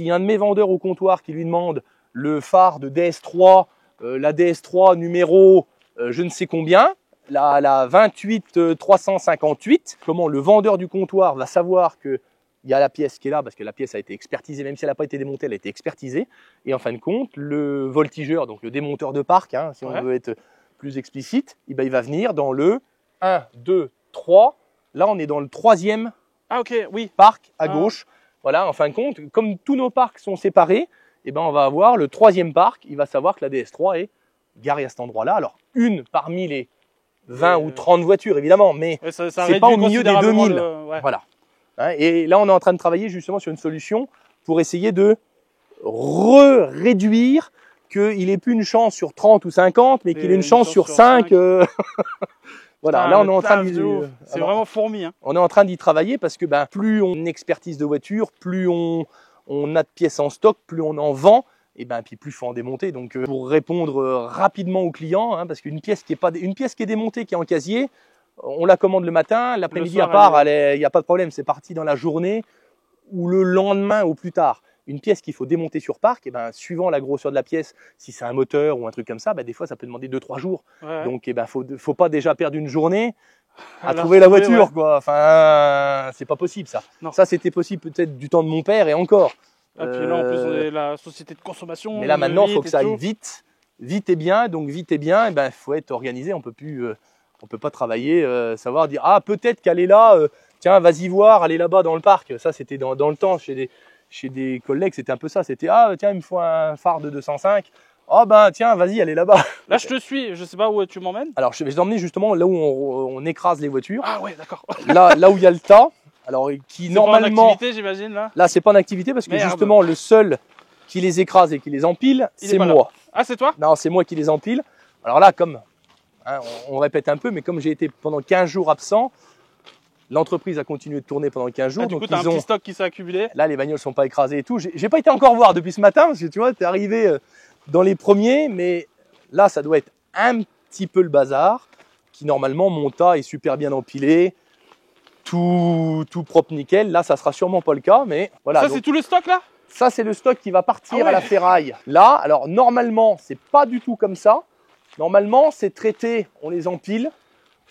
y a un de mes vendeurs au comptoir qui lui demande le phare de DS3, la DS3 numéro je ne sais combien, la 28 358, comment le vendeur du comptoir va savoir que il y a la pièce qui est là, parce que la pièce a été expertisée, même si elle n'a pas été démontée, elle a été expertisée. Et en fin de compte, le voltigeur, donc le démonteur de parc, hein, si on veut être plus explicite, il va venir dans le 1, 2, 3. Là, on est dans le 3e parc à gauche. Voilà, en fin de compte, comme tous nos parcs sont séparés, on va avoir le 3e parc. Il va savoir que la DS3 est garée à cet endroit-là. Alors, une parmi les 20 ou 30 voitures, évidemment, mais c'est pas au milieu des 2000. Voilà. Et là, on est en train de travailler justement sur une solution pour essayer de réduire qu'il ait plus une chance sur 30 ou 50, mais qu'il ait une chance sur 5. Voilà, putain, là, on est en train de... C'est vraiment fourmi. Hein. On est en train d'y travailler parce que plus on expertise de voitures, plus on a de pièces en stock, plus on en vend, et puis plus il faut en démonter. Donc pour répondre rapidement aux clients, hein, parce qu'une pièce qui est démontée, qui est en casier, on la commande le matin, l'après-midi à part, il n'y a pas de problème, c'est parti dans la journée ou le lendemain ou plus tard. Une pièce qu'il faut démonter sur parc, suivant la grosseur de la pièce, si c'est un moteur ou un truc comme ça, des fois ça peut demander 2-3 jours. Ouais. Donc faut pas déjà perdre une journée à trouver la voiture, quoi. Enfin, c'est pas possible ça. Non. Ça c'était possible peut-être du temps de mon père et encore. Et puis là en plus on est la société de consommation. Mais là maintenant il faut que ça aille vite et bien. Donc vite et bien, il faut être organisé. On peut pas travailler, savoir dire peut-être qu'elle est là. Tiens, vas-y voir, elle est là-bas dans le parc. Ça c'était dans le temps chez des collègues, c'était un peu ça. C'était tiens, il me faut un phare de 205. Tiens, vas-y, elle est là-bas. Là, je te suis. Je sais pas où tu m'emmènes. Alors, je vais t'emmener justement là où on écrase les voitures. Ah ouais, d'accord. là où il y a le tas. Alors, qui normalement. C'est pas en activité, j'imagine là. Là, c'est pas en activité parce que justement, le seul qui les écrase et qui les empile, c'est moi. Ah, c'est toi? Non, c'est moi qui les empile. Alors là, comme on répète un peu, mais comme j'ai été pendant 15 jours absent. L'entreprise a continué de tourner pendant 15 jours. Du coup, tu as un petit stock qui s'est accumulé. Là, les bagnoles ne sont pas écrasées et tout. J'ai pas été encore voir depuis ce matin, parce que tu vois, tu es arrivé dans les premiers, mais là, ça doit être un petit peu le bazar, qui normalement, mon tas est super bien empilé, tout propre nickel. Là, ça sera sûrement pas le cas, mais voilà. Ça, c'est tout le stock là? Ça, c'est le stock qui va partir à la ferraille. Là, alors normalement, c'est pas du tout comme ça. Normalement, c'est traité, on les empile.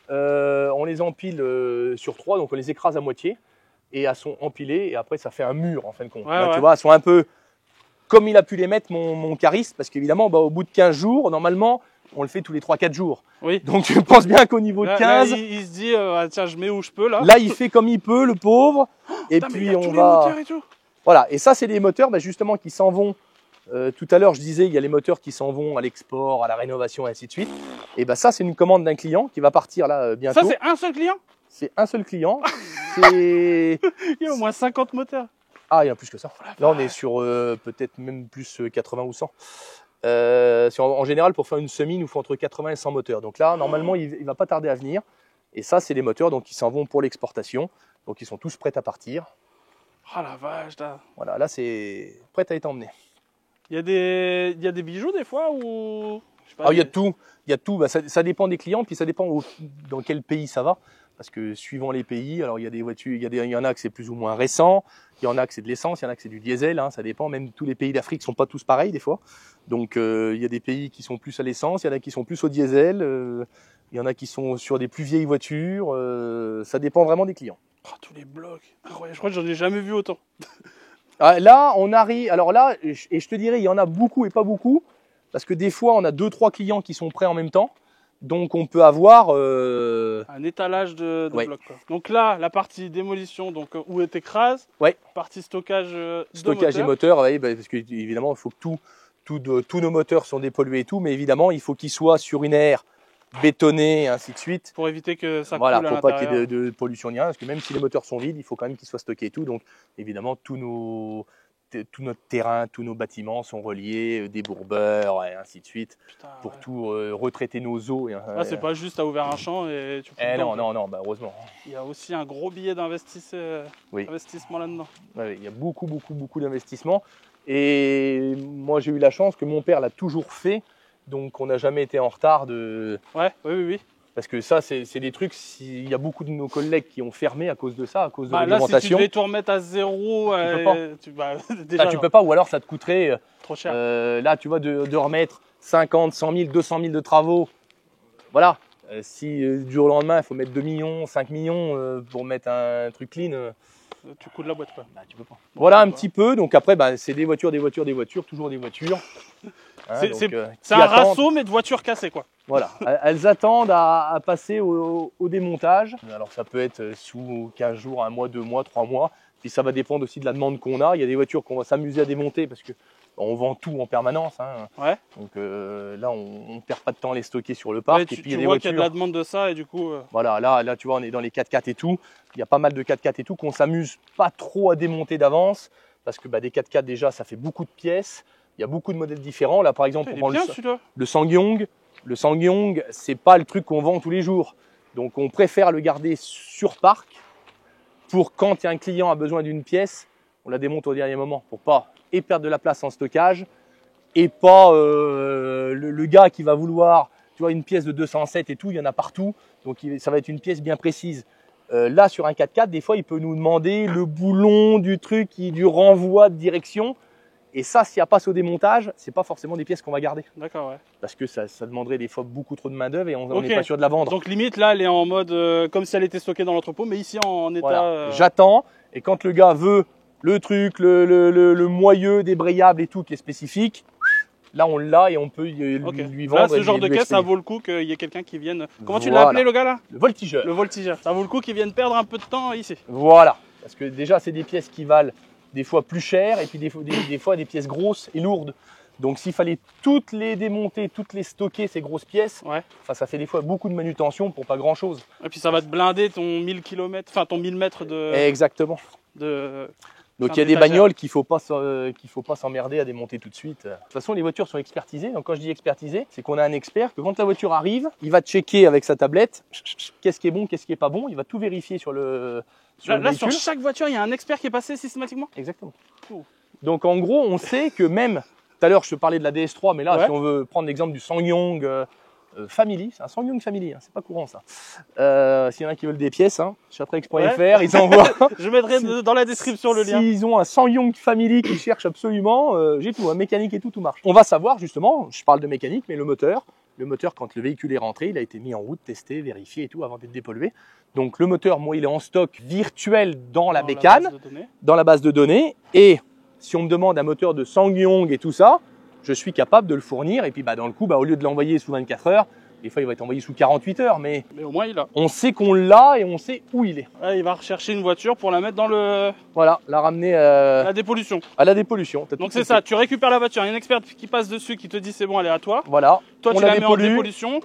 Sur 3, donc on les écrase à moitié et elles sont empilées et après ça fait un mur en fin de compte. Tu vois, elles sont un peu comme il a pu les mettre mon cariste, parce qu'évidemment au bout de 15 jours, normalement on le fait tous les 3-4 jours. Oui. Donc je pense bien qu'au niveau de 15, là, il se dit tiens, je mets où je peux là. Là il fait comme il peut, le pauvre. Et puis on va. Et tout. Voilà, et ça c'est des moteurs justement qui s'en vont. Tout à l'heure, je disais, il y a les moteurs qui s'en vont à l'export, à la rénovation, et ainsi de suite. Et ça, c'est une commande d'un client qui va partir là bientôt. Ça, c'est un seul client? C'est un seul client. Il y a au moins 50 moteurs. Ah, il y en a plus que ça. Là, on est sur peut-être même plus 80 ou 100. En général, pour faire une semi, il nous faut entre 80 et 100 moteurs. Donc là, normalement, il ne va pas tarder à venir. Et ça, c'est les moteurs qui s'en vont pour l'exportation. Donc, ils sont tous prêts à partir. Ah la vache, là. Voilà, là, c'est prêt à être emmené. Il y a des bijoux des fois ou il y a de tout. Il y a de tout. Ça dépend des clients, puis ça dépend dans quel pays ça va. Parce que suivant les pays, alors il y a des voitures, il y en a que c'est plus ou moins récent, il y en a que c'est de l'essence, il y en a que c'est du diesel, ça dépend. Même tous les pays d'Afrique sont pas tous pareils des fois. Donc il y a des pays qui sont plus à l'essence, il y en a qui sont plus au diesel, il y en a qui sont sur des plus vieilles voitures. Ça dépend vraiment des clients. Tous les blocs. Incroyable. Je crois que j'en ai jamais vu autant. Là, on arrive. Alors là, et je te dirais, il y en a beaucoup et pas beaucoup, parce que des fois, on a 2-3 clients qui sont prêts en même temps. Donc, on peut avoir un étalage de ouais. blocs, quoi. Donc là, la partie démolition, donc où est écrase. Ouais. Partie stockage. Stockage et moteur, ouais, parce que évidemment, il faut que tous nos moteurs sont dépollués et tout, mais évidemment, il faut qu'ils soient sur une aire bétonnée et ainsi de suite. Pour éviter que ça voilà, coule à pour pas l'intérieur. qu'il y ait de pollution ni rien, parce que même si les moteurs sont vides, il faut quand même qu'ils soient stockés et tout. Donc, évidemment, tout notre terrain, tous nos bâtiments sont reliés, des bourbeurs et ainsi de suite, Putain, pour ouais. tout retraiter nos eaux. Là, c'est pas juste à ouvert un champ et tu peux. Non, bah, heureusement. Il y a aussi un gros billet Oui. investissement là-dedans. Ouais, il y a beaucoup d'investissements. Et moi, j'ai eu la chance que mon père l'a toujours fait, donc on n'a jamais été en retard de. Ouais, oui. Parce que ça, c'est des trucs, il y a beaucoup de nos collègues qui ont fermé à cause de ça, à cause de Là, l'alimentation. si tu devais tout remettre à zéro, tu peux pas. déjà, tu peux pas, ou alors ça te coûterait, trop cher. là, tu vois, de remettre 50, 100 000, 200 000 de travaux. Voilà. Si du jour au lendemain, il faut mettre 2 millions, 5 millions pour mettre un truc clean. Tu couds de la boîte, quoi. Bah, tu peux pas. Voilà un petit peu. Donc après, bah, c'est des voitures, toujours des voitures. Hein, c'est un rassaut, mais de voitures cassées, quoi. Voilà, elles attendent à passer au démontage. Alors ça peut être sous 15 jours, 1 mois, 2 mois, 3 mois. Puis ça va dépendre aussi de la demande qu'on a. Il y a des voitures qu'on va s'amuser à démonter parce que on vend tout en permanence. Hein. Ouais. Donc là, on ne perd pas de temps à les stocker sur le parc. Ouais, et puis tu il y a des vois voitures. qu'il y a de la demande de ça et du coup. Voilà, là, tu vois, on est dans les 4x4 et tout. Il y a pas mal de 4x4 et tout qu'on s'amuse pas trop à démonter d'avance parce que bah, des 4x4 déjà, ça fait beaucoup de pièces. Il y a beaucoup de modèles différents. Là, par exemple, Putain, on prend celui-là. le Sangyong. Le Sangyong, c'est pas le truc qu'on vend tous les jours. Donc, on préfère le garder sur parc pour quand un client a besoin d'une pièce, on la démonte au dernier moment pour pas et perdre de la place en stockage et pas le gars qui va vouloir, tu vois, une pièce de 207 et tout, il y en a partout. Donc, ça va être une pièce bien précise. Là, sur un 4x4, des fois, il peut nous demander le boulon du truc, du renvoi de direction. Et ça, si elle passe au démontage, c'est pas forcément des pièces qu'on va garder. D'accord, ouais. Parce que ça demanderait des fois beaucoup trop de main d'œuvre et on n'est pas sûr de la vendre. Donc limite là, elle est en mode comme si elle était stockée dans l'entrepôt, mais ici en état. Voilà. J'attends et quand le gars veut le truc, le moyeu débrayable et tout qui est spécifique, là on l'a et on peut lui vendre. Là, ce genre de caisse, ça vaut le coup qu'il y ait quelqu'un qui vienne. Comment tu l'as appelé le gars là? Le voltigeur. Le voltigeur. Ça vaut le coup qu'il vienne perdre un peu de temps ici. Voilà. Parce que déjà, c'est des pièces qui valent des fois plus cher et puis des fois des pièces grosses et lourdes. Donc s'il fallait toutes les démonter, toutes les stocker, ces grosses pièces, ouais. Ça fait des fois beaucoup de manutention pour pas grand chose. Et puis ça va te blinder ton 1000 km, enfin ton 1000 mètres de. Exactement. Donc il y a des bagnoles qu'il faut pas s'emmerder à démonter tout de suite. De toute façon, les voitures sont expertisées. Donc quand je dis expertisé, c'est qu'on a un expert que quand la voiture arrive, il va checker avec sa tablette qu'est-ce qui est bon, qu'est-ce qui est pas bon. Il va tout vérifier sur le Là, sur chaque voiture, il y a un expert qui est passé systématiquement. Exactement. Donc en gros, on sait que même, tout à l'heure je te parlais de la DS3, mais là, si on veut prendre l'exemple du Sangyong Family, c'est un Sangyong Family, hein, c'est pas courant ça. S'il y en a qui veulent des pièces, hein, chatrex.fr, ils envoient. Je mettrai dans la description le lien. S'ils ont un Sangyong Family qu'ils cherchent absolument, j'ai tout, mécanique et tout marche. On va savoir justement, je parle de mécanique, mais le moteur, quand le véhicule est rentré, il a été mis en route, testé, vérifié et tout avant d'être dépollué. Donc le moteur, moi, il est en stock virtuel dans la bécane, dans la base de données. Et si on me demande un moteur de Sangyong et tout ça, je suis capable de le fournir. Et puis dans le coup, au lieu de l'envoyer sous 24 heures, des fois il va être envoyé sous 48 heures. Mais au moins il a. On sait qu'on l'a et on sait où il est. Ouais, il va rechercher une voiture pour la mettre dans le. Voilà, la ramener la dépollution. À la dépollution. Donc c'est ça, tu récupères la voiture, il y a une experte qui passe dessus qui te dit c'est bon, elle est à toi. Voilà. Toi tu la mets en dépollution.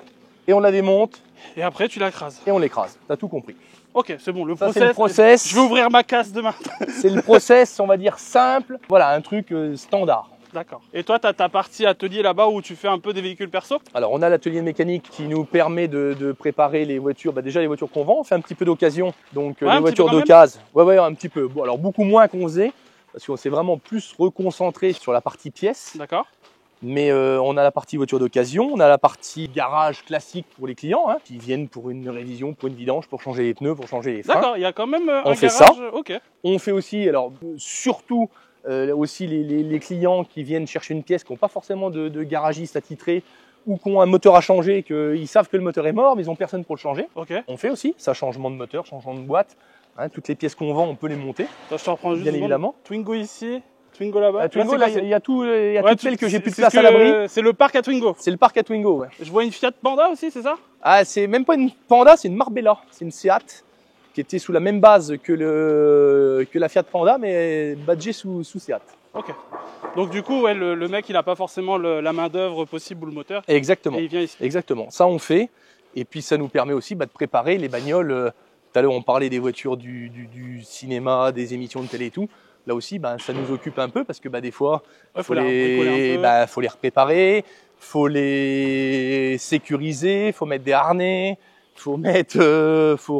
Et on la démonte. Et après tu l'écrases. Et on l'écrase, t'as tout compris. Ok, c'est bon, le process. Je vais ouvrir ma casse demain. C'est le process, on va dire, simple. Voilà, un truc standard. D'accord. Et toi, tu as ta partie atelier là-bas où tu fais un peu des véhicules perso? Alors, on a l'atelier de mécanique qui nous permet de préparer les voitures. Déjà, les voitures qu'on vend, on fait un petit peu d'occasion. Donc, les voitures d'occasion. Ouais, un petit peu. Bon, alors, beaucoup moins qu'on faisait, parce qu'on s'est vraiment plus reconcentré sur la partie pièces. D'accord. Mais on a la partie voiture d'occasion, on a la partie garage classique pour les clients, hein, qui viennent pour une révision, pour une vidange, pour changer les pneus, pour changer les freins. D'accord, il y a quand même un fait garage. Ça. Ok. On fait aussi, alors surtout aussi les clients qui viennent chercher une pièce qui n'ont pas forcément de garagiste attitré ou qui ont un moteur à changer, qu'ils savent que le moteur est mort, mais ils n'ont personne pour le changer. Okay. On fait aussi ça, changement de moteur, changement de boîte. Hein, toutes les pièces qu'on vend, on peut les monter. Attends, je te reprends juste bien une seconde. évidemment. Twingo ici, Twingo là-bas. Twingo, Là, là, il y a tout, il y a ouais, toutes celles que j'ai plus de c'est place ce à l'abri. C'est le parc à Twingo. C'est le parc à Twingo, ouais. Je vois une Fiat Panda aussi, c'est ça? Ah, c'est même pas une Panda, c'est une Marbella. C'est une Seat qui était sous la même base que la Fiat Panda, mais badgée sous Seat. Ok. Donc du coup, ouais, le mec, il n'a pas forcément la main d'œuvre possible ou le moteur. Exactement. Et il vient ici. Exactement. Ça, on fait. Et puis, ça nous permet aussi de préparer les bagnoles. Tout à l'heure, on parlait des voitures du cinéma, des émissions de télé et tout. Là aussi, ça nous occupe un peu parce que des fois, Ouais, faut les repréparer, faut les sécuriser, faut mettre des harnais, faut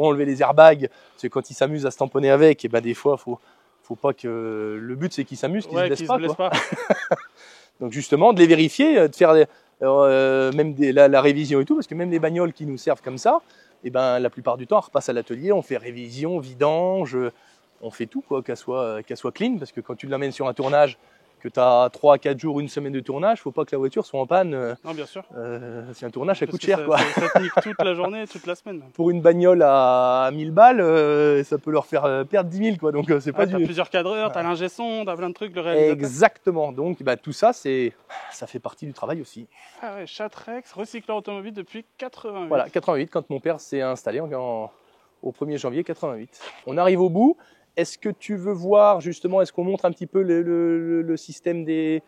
enlever les airbags. Parce que quand ils s'amusent à se tamponner avec, et des fois, faut pas que le but c'est qu'ils s'amusent, qu'ils se blessent pas. Donc justement, de les vérifier, de faire même la révision et tout, parce que même les bagnoles qui nous servent comme ça, la plupart du temps, on repasse à l'atelier, on fait révision, vidange, on fait tout, quoi, qu'elle soit clean, parce que quand tu l'amènes sur un tournage, que tu as 3 à 4 jours, une semaine de tournage, faut pas que la voiture soit en panne. Non, bien sûr. C'est un tournage, ça Parce coûte que cher, quoi. Ça te nique toute la journée, toute la semaine. Pour une bagnole à 1000 balles, ça peut leur faire perdre 10 000, quoi. Donc c'est pas T'as du... plusieurs cadreurs, t'as l'ingé son, t'as plein de trucs, le réalisateur. Exactement. Donc tout ça, ça fait partie du travail aussi. Ah ouais, Chatrex, recycleur automobile depuis 88. Voilà, 88, quand mon père s'est installé au 1er janvier 88. On arrive au bout. Est-ce que tu veux voir justement, est-ce qu'on montre un petit peu le système des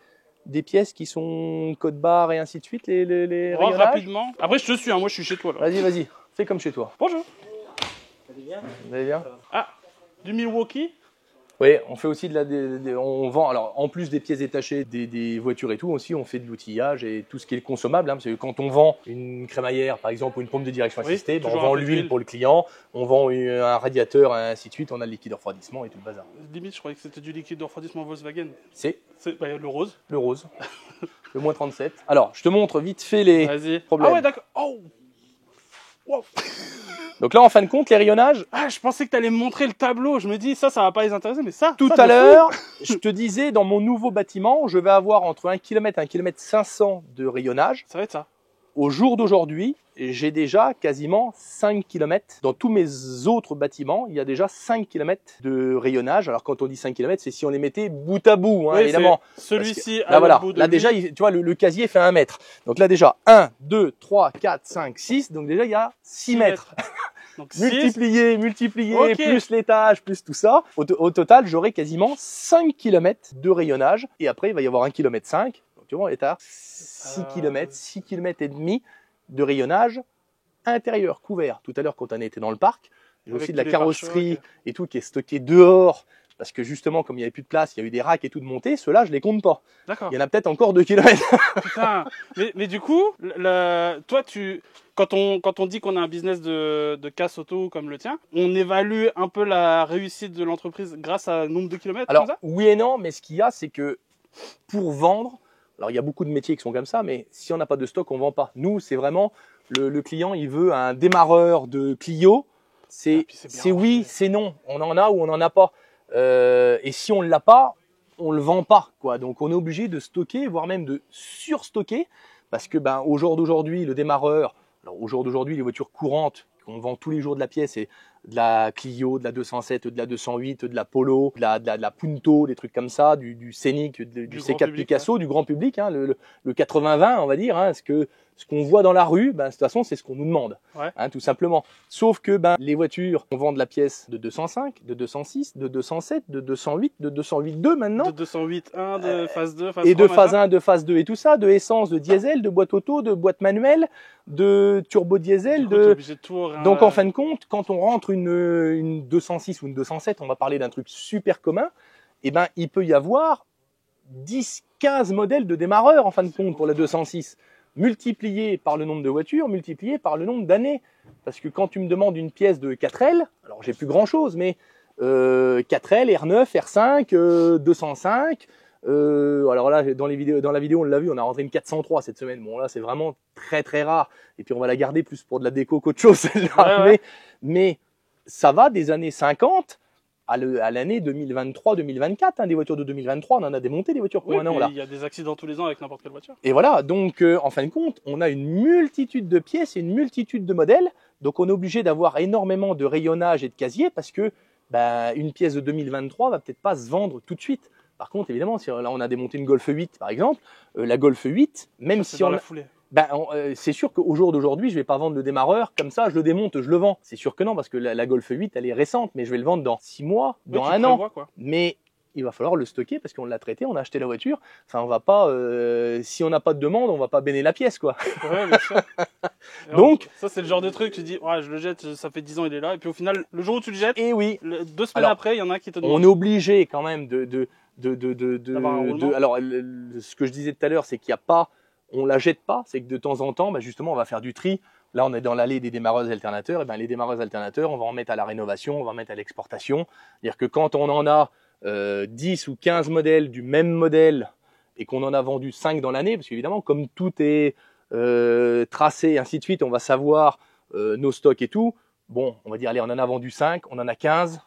pièces qui sont code barre et ainsi de suite, les rayonnages? Rapidement. Après, je te suis, hein, moi je suis chez toi là. Vas-y, fais comme chez toi. Bonjour. Vous allez bien? Ah, du Milwaukee. Oui, on fait aussi on vend, alors en plus des pièces détachées des voitures et tout, aussi on fait de l'outillage et tout ce qui est consommable, parce que quand on vend une crémaillère par exemple ou une pompe de direction assistée, on vend l'huile pour le client, on vend un radiateur et ainsi de suite, on a le liquide de refroidissement et tout le bazar. Limite, je croyais que c'était du liquide de refroidissement Volkswagen. C'est le rose. Le rose, le moins 37. Alors, je te montre vite fait les problèmes. Ah ouais, d'accord. Oh. Wow. Donc là, en fin de compte, les rayonnages... Ah, je pensais que tu allais me montrer le tableau. Je me dis, ça va pas les intéresser, mais ça... Tout à l'heure, je te disais, dans mon nouveau bâtiment, je vais avoir entre 1 km et 1 km 500 de rayonnage. Ça va être ça. Au jour d'aujourd'hui, j'ai déjà quasiment 5 km. Dans tous mes autres bâtiments, il y a déjà 5 km de rayonnage. Alors quand on dit 5 km, c'est si on les mettait bout à bout, hein, oui, évidemment. Celui-ci, là, voilà. Là déjà, tu vois, le casier fait 1 mètre. Donc là déjà, 1, 2, 3, 4, 5, 6. Donc déjà, il y a 6 mètres. Donc multiplié, okay. Plus l'étage, plus tout ça. Au total, j'aurai quasiment 5 km de rayonnage. Et après, il va y avoir 1,5 km. Donc tu vois, on est à 6 km, 6 km et demi de rayonnage intérieur, couvert. Tout à l'heure, quand on était dans le parc, il y a aussi de la carrosserie et tout qui est stocké dehors. Parce que justement, comme il n'y avait plus de place, il y a eu des racks et tout de montée. Ceux-là, je les compte pas. D'accord. Il y en a peut-être encore 2 km. Putain. Mais du coup, toi, quand on dit qu'on a un business de casse auto comme le tien, on évalue un peu la réussite de l'entreprise grâce à un nombre de kilomètres. Alors, comme ça oui et non, mais ce qu'il y a, c'est que pour vendre, alors il y a beaucoup de métiers qui sont comme ça, mais si on n'a pas de stock, on ne vend pas. Nous, c'est vraiment le client, il veut un démarreur de Clio. C'est oui, c'est non. On en a ou on n'en a pas. Et si on ne l'a pas, on ne le vend pas, quoi. Donc on est obligé de stocker, voire même de surstocker, parce que au jour d'aujourd'hui, le démarreur, alors au jour d'aujourd'hui, les voitures courantes qu'on vend tous les jours de la pièce, c'est de la Clio, de la 207, de la 208, de la Polo, de la Punto, des trucs comme ça, du Scénic, du C4 Picasso, ouais. Du grand public, hein, le 80-20, on va dire, hein, ce qu'on voit dans la rue, de toute façon, c'est ce qu'on nous demande, ouais. Hein, tout simplement. Sauf que les voitures, on vend de la pièce de 205, de 206, de 207, de 208, de 208.2 maintenant. De 208.1, de phase 2, phase et 3, de phase 1, de phase 2 et tout ça, de essence, de diesel, de boîte auto, de boîte manuelle, de turbo diesel. Donc en fin de compte, quand on rentre une 206 ou une 207, on va parler d'un truc super commun, il peut y avoir 10-15 modèles de démarreurs en fin de compte pour la 206. Multiplié par le nombre de voitures, multiplié par le nombre d'années. Parce que quand tu me demandes une pièce de 4L, alors j'ai plus grand chose, mais 4L, R9, R5, 205. Alors là, dans la vidéo, on l'a vu, on a rentré une 403 cette semaine. Bon là, c'est vraiment très très rare. Et puis on va la garder plus pour de la déco qu'autre chose, celle-là. Ouais. Mais ça va des années 50 à l'année 2023-2024, hein, des voitures de 2023, on en a démonté des voitures pour un an là. Il y a des accidents tous les ans avec n'importe quelle voiture. Et voilà, donc en fin de compte, on a une multitude de pièces et une multitude de modèles, donc on est obligé d'avoir énormément de rayonnage et de casier parce que ben, une pièce de 2023 va peut-être pas se vendre tout de suite. Par contre, évidemment, si là on a démonté une Golf 8 par exemple, la Golf 8, même Ça, si on la foulée. ben, c'est sûr qu'au jour d'aujourd'hui, je vais pas vendre le démarreur comme ça, je le démonte, je le vends. C'est sûr que non, parce que la Golf 8, elle est récente, mais je vais le vendre dans 6 mois, dans Ouais, un an. prévois, quoi. Mais il va falloir le stocker parce qu'on l'a traité, on a acheté la voiture. Enfin, on va pas, si on n'a pas de demande, on va pas béner la pièce, quoi. Ouais, bien sûr. Donc, ça, c'est le genre de truc, tu dis, ouais, je le jette, ça fait 10 ans, il est là. Et puis au final, le jour où tu le jettes, et oui, 2 semaines après, il y en a un qui te demande. on est obligé quand même D'avoir un roulement. alors, ce que je disais tout à l'heure, c'est qu'il n'y a pas, on la jette pas, c'est que de temps en temps, bah, justement, on va faire du tri. Là, on est dans l'allée des démarreuses alternateurs. Et ben, les démarreuses alternateurs, on va en mettre à la rénovation, on va en mettre à l'exportation. C'est-à-dire que quand on en a 10 ou 15 modèles du même modèle et qu'on en a vendu 5 dans l'année, parce qu'évidemment, comme tout est tracé et ainsi de suite, on va savoir nos stocks et tout. Bon, on va dire, allez, on en a vendu 5, on en a 15.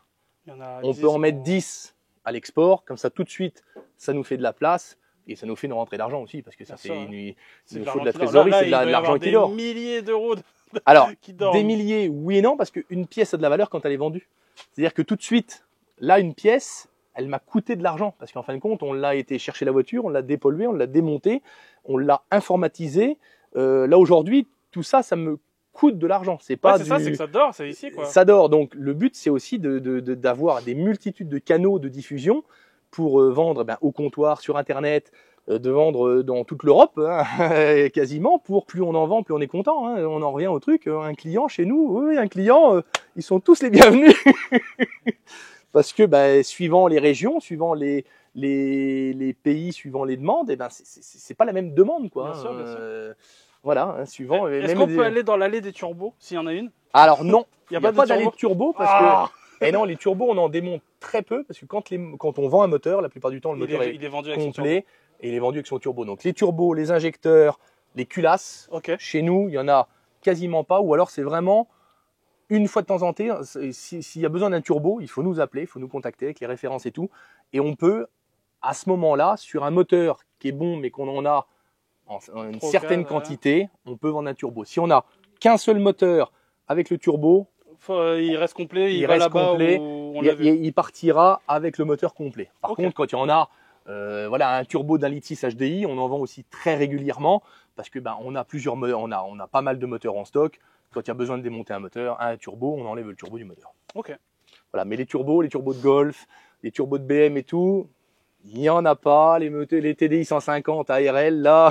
Il y en a On 10, peut en mettre 10 à l'export, comme ça tout de suite, ça nous fait de la place et ça nous fait une rentrée d'argent aussi, parce que ça fait il nous faut de la trésorerie, c'est de l'argent qui dort. Des milliers d'euros Alors, qui dorment. des milliers, oui et non, parce qu'une pièce a de la valeur quand elle est vendue. C'est-à-dire que tout de suite, là, une pièce, elle m'a coûté de l'argent, parce qu'en fin de compte, on l'a été chercher la voiture, on l'a dépolluée, on l'a démontée, on l'a informatisée. Là, aujourd'hui, tout ça, ça me coûte de l'argent. C'est pas c'est ça, c'est que ça dort, c'est ici, quoi. Ça dort. Donc, le but, c'est aussi d'avoir des multitudes de canaux de diffusion pour vendre au comptoir, sur Internet, de vendre dans toute l'Europe, hein, quasiment. Pour plus on en vend, plus on est content. Hein. On en revient au truc. Un client chez nous, oui, un client, ils sont tous les bienvenus. Parce que suivant les régions, suivant les pays, suivant les demandes, c'est pas la même demande, quoi. Bien sûr, bien sûr. Voilà, hein, suivant. Est-ce qu'on peut aller dans l'allée des turbos, s'il y en a une? Alors non, il n'y a pas d'allée de turbo parce que. Et non, les turbos, on en démonte très peu parce que quand on vend un moteur, la plupart du temps, le moteur est vendu avec complet et il est vendu avec son turbo. Donc les turbos, les injecteurs, les culasses, chez nous, il y en a quasiment pas, ou alors c'est vraiment une fois de temps en temps. S'il y a besoin d'un turbo, il faut nous appeler, il faut nous contacter avec les références et tout, et on peut à ce moment-là, sur un moteur qui est bon mais qu'on en a en une certaine quantité, on peut vendre un turbo. Si on n'a qu'un seul moteur avec le turbo, il reste complet, il reste complet, il partira avec le moteur complet. Par contre, quand il y en a un turbo d'un litre 6 HDI, on en vend aussi très régulièrement parce que on a plusieurs on a pas mal de moteurs en stock. Quand il y a besoin de démonter un moteur, un turbo, on enlève le turbo du moteur. Ok. Voilà, mais les turbos de Golf, les turbos de BM et tout, il n'y en a pas. Les TDI 150 ARL, là,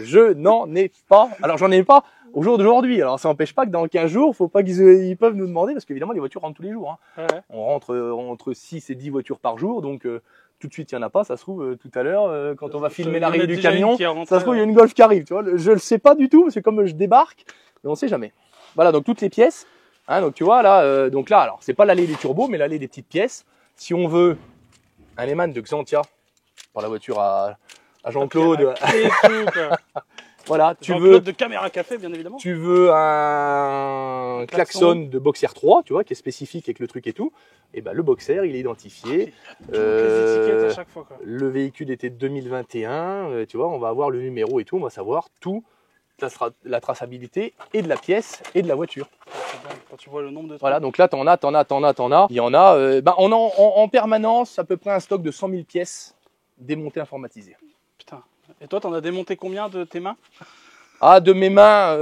je n'en ai pas. Alors, j'en ai pas au jour d'aujourd'hui. Alors, ça n'empêche pas que dans 15 jours, faut pas ils peuvent nous demander, parce qu'évidemment, les voitures rentrent tous les jours. Hein. Ouais. On rentre entre 6 et 10 voitures par jour, donc tout de suite, il n'y en a pas. Ça se trouve, tout à l'heure, quand on va filmer l'arrivée du camion, ça se trouve, il y a une Golf qui arrive. Tu vois, je ne le sais pas du tout, parce que comme je débarque, mais on ne sait jamais. Voilà, donc toutes les pièces. Hein, donc, tu vois, là, alors, c'est pas l'allée des turbos, mais l'allée des petites pièces. Si on veut un Lehman de Xantia, pour la voiture à Jean-Claude. Voilà, tu veux de caméra café, bien évidemment. Tu veux un klaxon de Boxer 3, tu vois, qui est spécifique avec le truc et tout. Et le Boxer, il est identifié. Les étiquettes à chaque fois, quoi. Le véhicule était de 2021, tu vois, on va avoir le numéro et tout, on va savoir tout, la traçabilité et de la pièce et de la voiture. Quand tu vois le nombre de trucs. Voilà, donc là, t'en as. Il y en a, on a en permanence à peu près un stock de 100 000 pièces démontées, informatisées. Putain. Et toi, t'en as démonté combien de tes mains? Ah, de mes mains,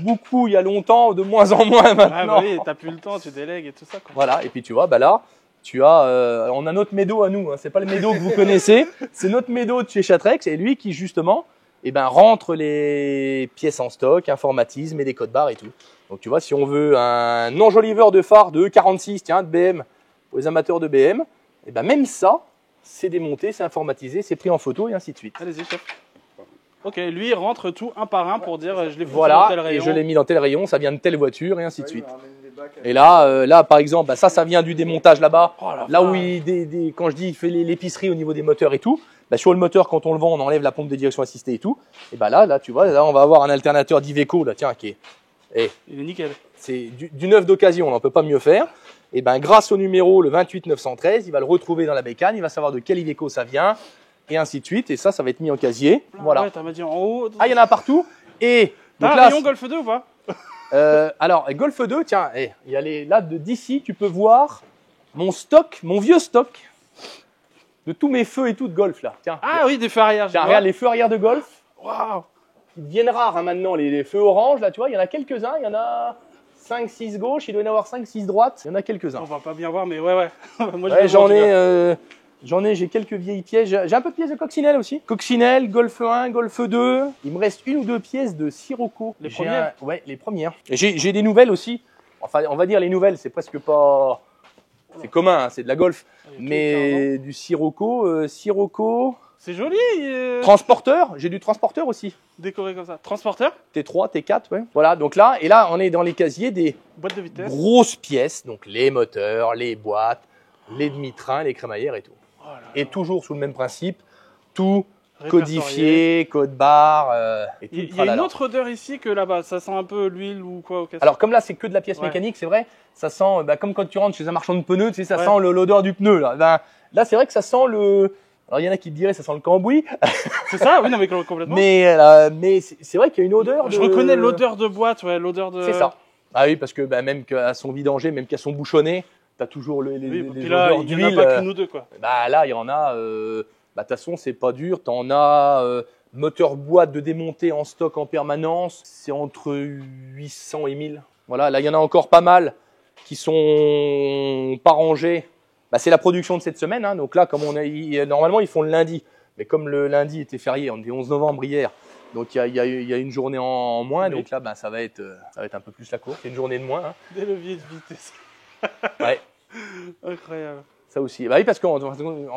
beaucoup il y a longtemps, de moins en moins maintenant. Ah bah oui, t'as plus le temps, tu délègues et tout ça, quoi. Voilà, et puis tu vois, là, tu as, on a notre médo à nous, hein. C'est pas le médo que vous connaissez, c'est notre médo de chez Chatrex, et lui qui justement, rentre les pièces en stock, informatise, met des codes barres et tout. Donc tu vois, si on veut un enjoliveur de phare de E46, tiens, de BM, pour les amateurs de BM, même ça, c'est démonté, c'est informatisé, c'est pris en photo et ainsi de suite. Allez-y, chef. Ok, lui il rentre tout un par un pour dire je l'ai foutu voilà, dans tel rayon. Et je l'ai mis dans tel rayon, ça vient de telle voiture et ainsi de suite. Et là, par exemple, ça vient du démontage là-bas. Oh, là où quand je dis il fait l'épicerie au niveau des moteurs et tout, sur le moteur quand on le vend, on enlève la pompe de direction assistée et tout. Et là, tu vois, là on va avoir un alternateur d'Iveco là, tiens, qui est. Il est nickel. C'est du neuf d'occasion, on n'en peut pas mieux faire. Et grâce au numéro le 28 913, il va le retrouver dans la bécane, il va savoir de quel Iveco ça vient. Et ainsi de suite, et ça va être mis en casier. Voilà. Ouais, t'as dit en haut. Ah, il y en a partout. Et t'as un rayon Golf 2 ou pas? Alors, Golf 2, tiens, il y a là d'ici, tu peux voir mon stock, mon vieux stock de tous mes feux et tout de golf là. Tiens. Ah oui, des feux arrière. Tiens, regarde les feux arrière de golf. Waouh. Ils deviennent rares hein, maintenant, les feux orange là, tu vois, il y en a quelques-uns, il y en a 5-6 gauche, il doit y en avoir 5-6 droite, il y en a quelques-uns. On va pas bien voir, mais ouais. Moi, j'ai quelques vieilles pièces. J'ai un peu de pièces de coccinelle aussi. Coccinelle, Golf 1, Golf 2. Il me reste 1 ou 2 pièces de Sirocco. Les premières. Ouais, les premières. J'ai des nouvelles aussi. Enfin, on va dire les nouvelles, c'est presque pas. C'est commun, hein, c'est de la Golf. Mais du Sirocco. Sirocco. C'est joli. Transporteur, j'ai du transporteur aussi. Décoré comme ça. Transporteur. T3, T4, ouais. Voilà, donc là, on est dans les casiers des boîtes de vitesse. Grosses pièces, donc les moteurs, les boîtes, les demi-trains, les crémaillères et tout. Oh là là. Et toujours sous le même principe, tout codifié, code barre. Il y a une autre odeur ici que là-bas. Ça sent un peu l'huile ou quoi au casse. Alors comme là, c'est que de la pièce mécanique, c'est vrai. Ça sent, comme quand tu rentres chez un marchand de pneus, tu sais, ça sent l'odeur du pneu. Là, c'est vrai que ça sent le. Alors il y en a qui te diraient ça sent le cambouis. C'est ça, oui, non mais complètement. Mais c'est vrai qu'il y a une odeur. Je reconnais l'odeur de boîte, ouais, l'odeur de. C'est ça. Ah oui, parce que même qu'à son vidanger, même qu'à son bouchonnet, t'as toujours les odeurs d'huile. Il n'y en a pas qu'une ou deux, quoi. Là, il y en a. De toute façon, c'est pas dur. T'en as moteur boîte de démonter en stock en permanence. C'est entre 800 et 1000. Voilà, là, il y en a encore pas mal qui sont pas rangés. C'est la production de cette semaine. Hein. Donc là, comme normalement, ils font le lundi. Mais comme le lundi était férié, on est 11 novembre hier. Donc il y a une journée en moins. Oui. Donc là, ça va être un peu plus la course. Une journée de moins. Hein. Des leviers de vitesse. Ouais. Incroyable. Ça aussi. Oui, parce qu'en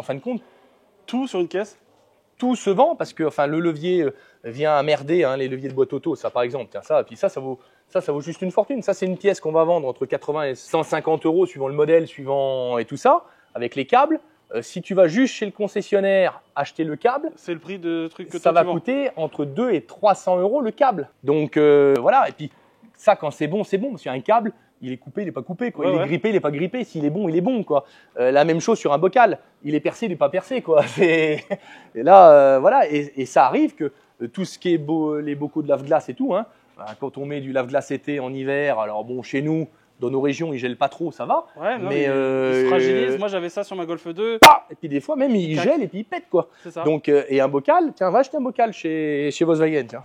fin de compte, tout sur une caisse. Tout se vend parce que le levier vient merder, hein, les leviers de boîte auto, ça par exemple. Tiens, ça vaut juste une fortune. Ça, c'est une pièce qu'on va vendre entre 80 et 150 euros suivant le modèle, suivant et tout ça, avec les câbles. Si tu vas juste chez le concessionnaire acheter le câble, c'est le prix de truc que ça va coûter entre 2 et 300 euros le câble. Donc voilà. Et puis ça, quand c'est bon, parce qu'il y a un câble. Il est coupé, il n'est pas coupé, quoi. Il est grippé, il n'est pas grippé. S'il est bon, il est bon, quoi. La même chose sur un bocal. Il est percé, il n'est pas percé, quoi. Et là, voilà. Et ça arrive que tout ce qui est les bocaux de lave-glace et tout, hein, quand on met du lave-glace été en hiver, alors bon, chez nous, dans nos régions, ils gèlent pas trop, ça va. Ouais, non, mais il se fragilise. Moi, j'avais ça sur ma Golf 2. Et puis des fois, même, il gèle et puis il pète, quoi. C'est ça. Donc, et un bocal, tiens, va acheter un bocal chez Volkswagen, tiens.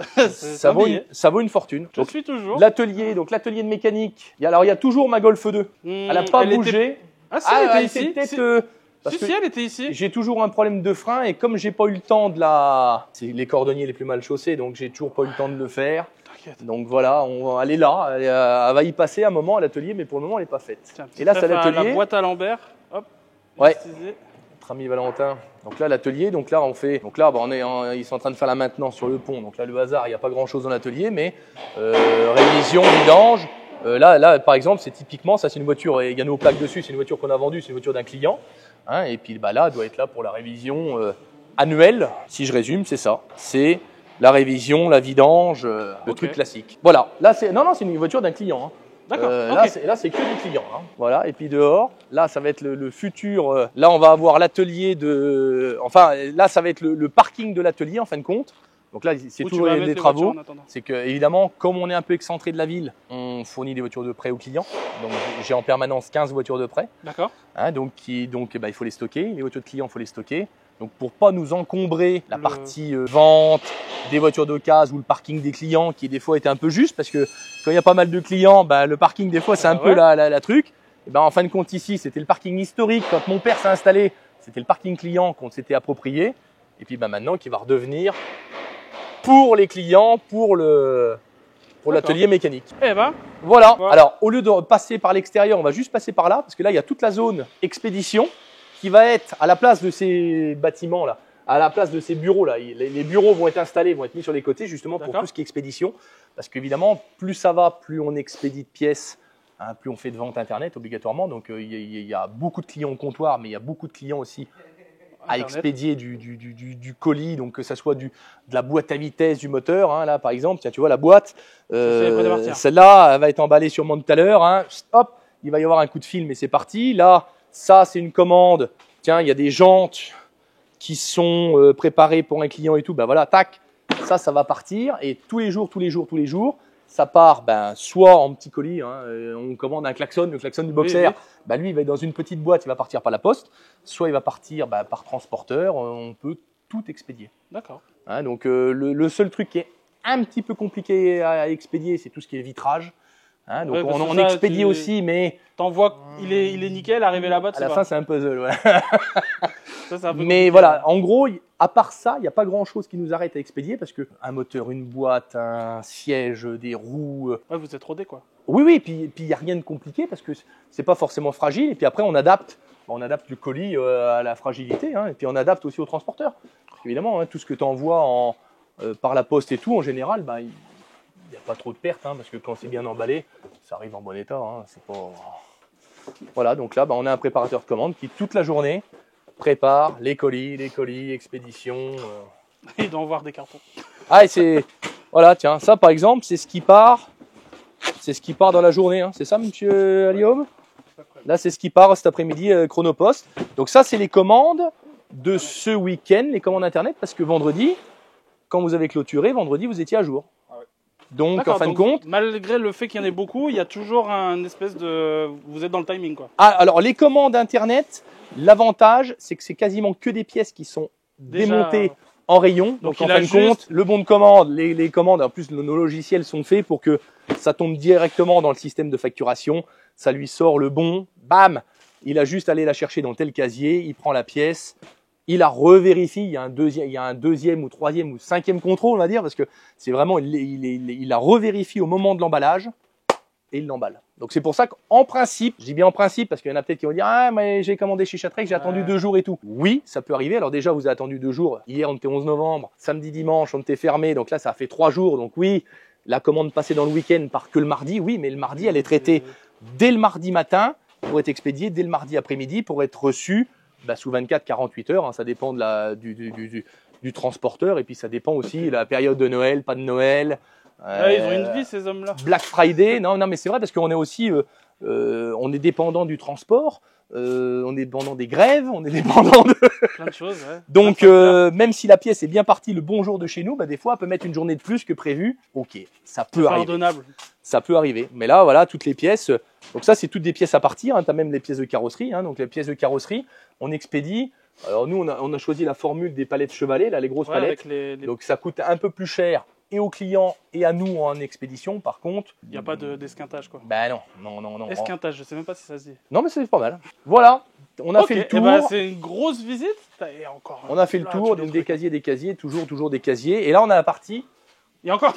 ça vaut une fortune. Je suis toujours. L'atelier de mécanique. Il y a toujours ma Golf 2. Elle n'a pas bougé. Ah si, elle était ici. Elle était ici. J'ai toujours un problème de frein et comme j'ai pas eu le temps c'est les cordonniers les plus mal chaussés, donc j'ai toujours pas eu le temps de le faire. Donc voilà, elle est là, elle va y passer un moment à l'atelier, mais pour le moment elle n'est pas faite. Tiens, et là c'est l'atelier. La boîte à Lambert, hop. Ouais. Notre ami Valentin. Donc là l'atelier, donc là ils sont en train de faire la maintenance sur le pont. Donc là le hasard, il n'y a pas grand chose dans l'atelier, mais révision, vidange. Là par exemple, c'est typiquement ça, c'est une voiture, il y a nos plaques dessus, c'est une voiture qu'on a vendue, c'est une voiture d'un client. Hein, et puis là, elle doit être là pour la révision annuelle. Si je résume, c'est ça. C'est la révision, la vidange, le truc classique. Voilà. Là, c'est une voiture d'un client. Hein. D'accord. Là, c'est que du client. Hein. Voilà. Et puis dehors, là, ça va être le futur. Là, on va avoir l'atelier là, ça va être le parking de l'atelier en fin de compte. Donc là, c'est toujours des travaux. C'est que évidemment, comme on est un peu excentré de la ville, on fournit des voitures de prêt aux clients. Donc j'ai en permanence 15 voitures de prêt. D'accord. Hein, donc il faut les stocker. Les voitures de clients, il faut les stocker. Donc pour pas nous encombrer la partie vente des voitures d'occasion ou le parking des clients, qui des fois était un peu juste, parce que quand il y a pas mal de clients, le parking des fois c'est un peu la truc. Et en fin de compte ici, c'était le parking historique. Quand mon père s'est installé, c'était le parking client qu'on s'était approprié. Et puis maintenant, qui va redevenir pour les clients, pour l'atelier mécanique. Eh ben, voilà. Alors, au lieu de passer par l'extérieur, on va juste passer par là, parce que là, il y a toute la zone expédition qui va être à la place de ces bâtiments-là, à la place de ces bureaux-là. Les bureaux vont être installés, vont être mis sur les côtés, justement pour tout ce qui est expédition. Parce qu'évidemment, plus ça va, plus on expédie de pièces, hein, plus on fait de vente Internet, obligatoirement. Donc, il y a beaucoup de clients au comptoir, mais il y a beaucoup de clients aussi à expédier du colis, donc que ça soit de la boîte à vitesse du moteur. Hein, là, par exemple, tiens, tu vois la boîte, celle-là, elle va être emballée sûrement tout à l'heure. Hein, hop, il va y avoir un coup de fil, mais c'est parti. Là, ça, c'est une commande. Tiens, il y a des jantes qui sont préparées pour un client et tout. Ben voilà, tac, ça va partir. Et tous les jours, ça part soit en petit colis, hein, on commande un klaxon, le klaxon du boxer, Oui, oui. Lui il va être dans une petite boîte, il va partir par la poste, soit il va partir par transporteur, on peut tout expédier. D'accord. Hein, donc le seul truc qui est un petit peu compliqué à expédier, c'est tout ce qui est vitrage. Hein, donc on expédie aussi, mais t'envoies, il est nickel, arrivé là-bas. À la fin, c'est un puzzle. Ouais. Ça, mais voilà, en gros, à part ça, il n'y a pas grand-chose qui nous arrête à expédier parce que un moteur, une boîte, un siège, des roues. Ouais, vous êtes rodé quoi. Oui, puis il n'y a rien de compliqué parce que c'est pas forcément fragile. Et puis après, on adapte le colis à la fragilité, hein, et puis on adapte aussi au transporteur. Parce qu'évidemment, hein, tout ce que tu envoies par la poste et tout, en général, il n'y a pas trop de pertes, hein, parce que quand c'est bien emballé, ça arrive en bon état. Hein, c'est pas... Voilà, donc là, on a un préparateur de commande qui, toute la journée, prépare les colis, expéditions. Il doit en voir des cartons. Ah, et c'est... Voilà, tiens, ça par exemple, c'est ce qui part dans la journée. Hein. C'est ça, monsieur Aliom? Là, c'est ce qui part cet après-midi, Chronopost. Donc ça, c'est les commandes de ce week-end, les commandes Internet, parce que vendredi, quand vous avez clôturé, vendredi, vous étiez à jour. Donc, en fin de compte... Malgré le fait qu'il y en ait beaucoup, il y a toujours un espèce de... Vous êtes dans le timing, quoi. Ah, alors, les commandes Internet, l'avantage, c'est que c'est quasiment que des pièces qui sont démontées en rayon. Donc en fin de compte, le bon de commande, les commandes, en plus, nos logiciels sont faits pour que ça tombe directement dans le système de facturation. Ça lui sort le bon, bam, il a juste à aller la chercher dans tel casier, il prend la pièce, il la revérifie, il y a un deuxième ou troisième ou cinquième contrôle, on va dire, parce que c'est vraiment, il la revérifie au moment de l'emballage et il l'emballe. Donc c'est pour ça qu'en principe, je dis bien en principe, parce qu'il y en a peut-être qui vont dire « Ah, mais j'ai commandé chez Chatrec, j'ai attendu 2 jours et tout. » Oui, ça peut arriver. Alors déjà, vous avez attendu 2 jours. Hier, on était 11 novembre. Samedi, dimanche, on était fermé. Donc là, ça a fait 3 jours. Donc oui, la commande passée dans le week-end part que le mardi. Oui, mais le mardi, elle est traitée dès le mardi matin pour être expédiée dès le mardi après-midi pour être reçue sous 24-48 heures. Hein, ça dépend du transporteur. Et puis ça dépend aussi de la période de Noël, pas de Noël. Ils ont une vie, ces hommes-là. Black Friday, non, mais c'est vrai parce qu'on est aussi, on est dépendant du transport, on est dépendant des grèves, on est dépendant de plein de choses. Ouais. Donc même si la pièce est bien partie le bon jour de chez nous, des fois elle peut mettre une journée de plus que prévu. Ok, ça peut arriver. Pardonnable. Ça peut arriver. Mais là, voilà, toutes les pièces. Donc ça, c'est toutes des pièces à partir. Hein, tu as même les pièces de carrosserie. Hein, donc les pièces de carrosserie, on expédie. Alors nous, on a choisi la formule des palettes Chevalet, là, les grosses palettes. Donc ça coûte un peu plus cher et aux clients et à nous en expédition. Par contre, il n'y a pas d'esquintage, quoi. Non. Esquintage, je sais même pas si ça se dit. Non, mais c'est pas mal. Voilà, on a fait le tour. C'est une grosse visite. Et encore. On a fait le tour, donc des casiers, toujours des casiers. Et là, on a la partie. Il y a encore.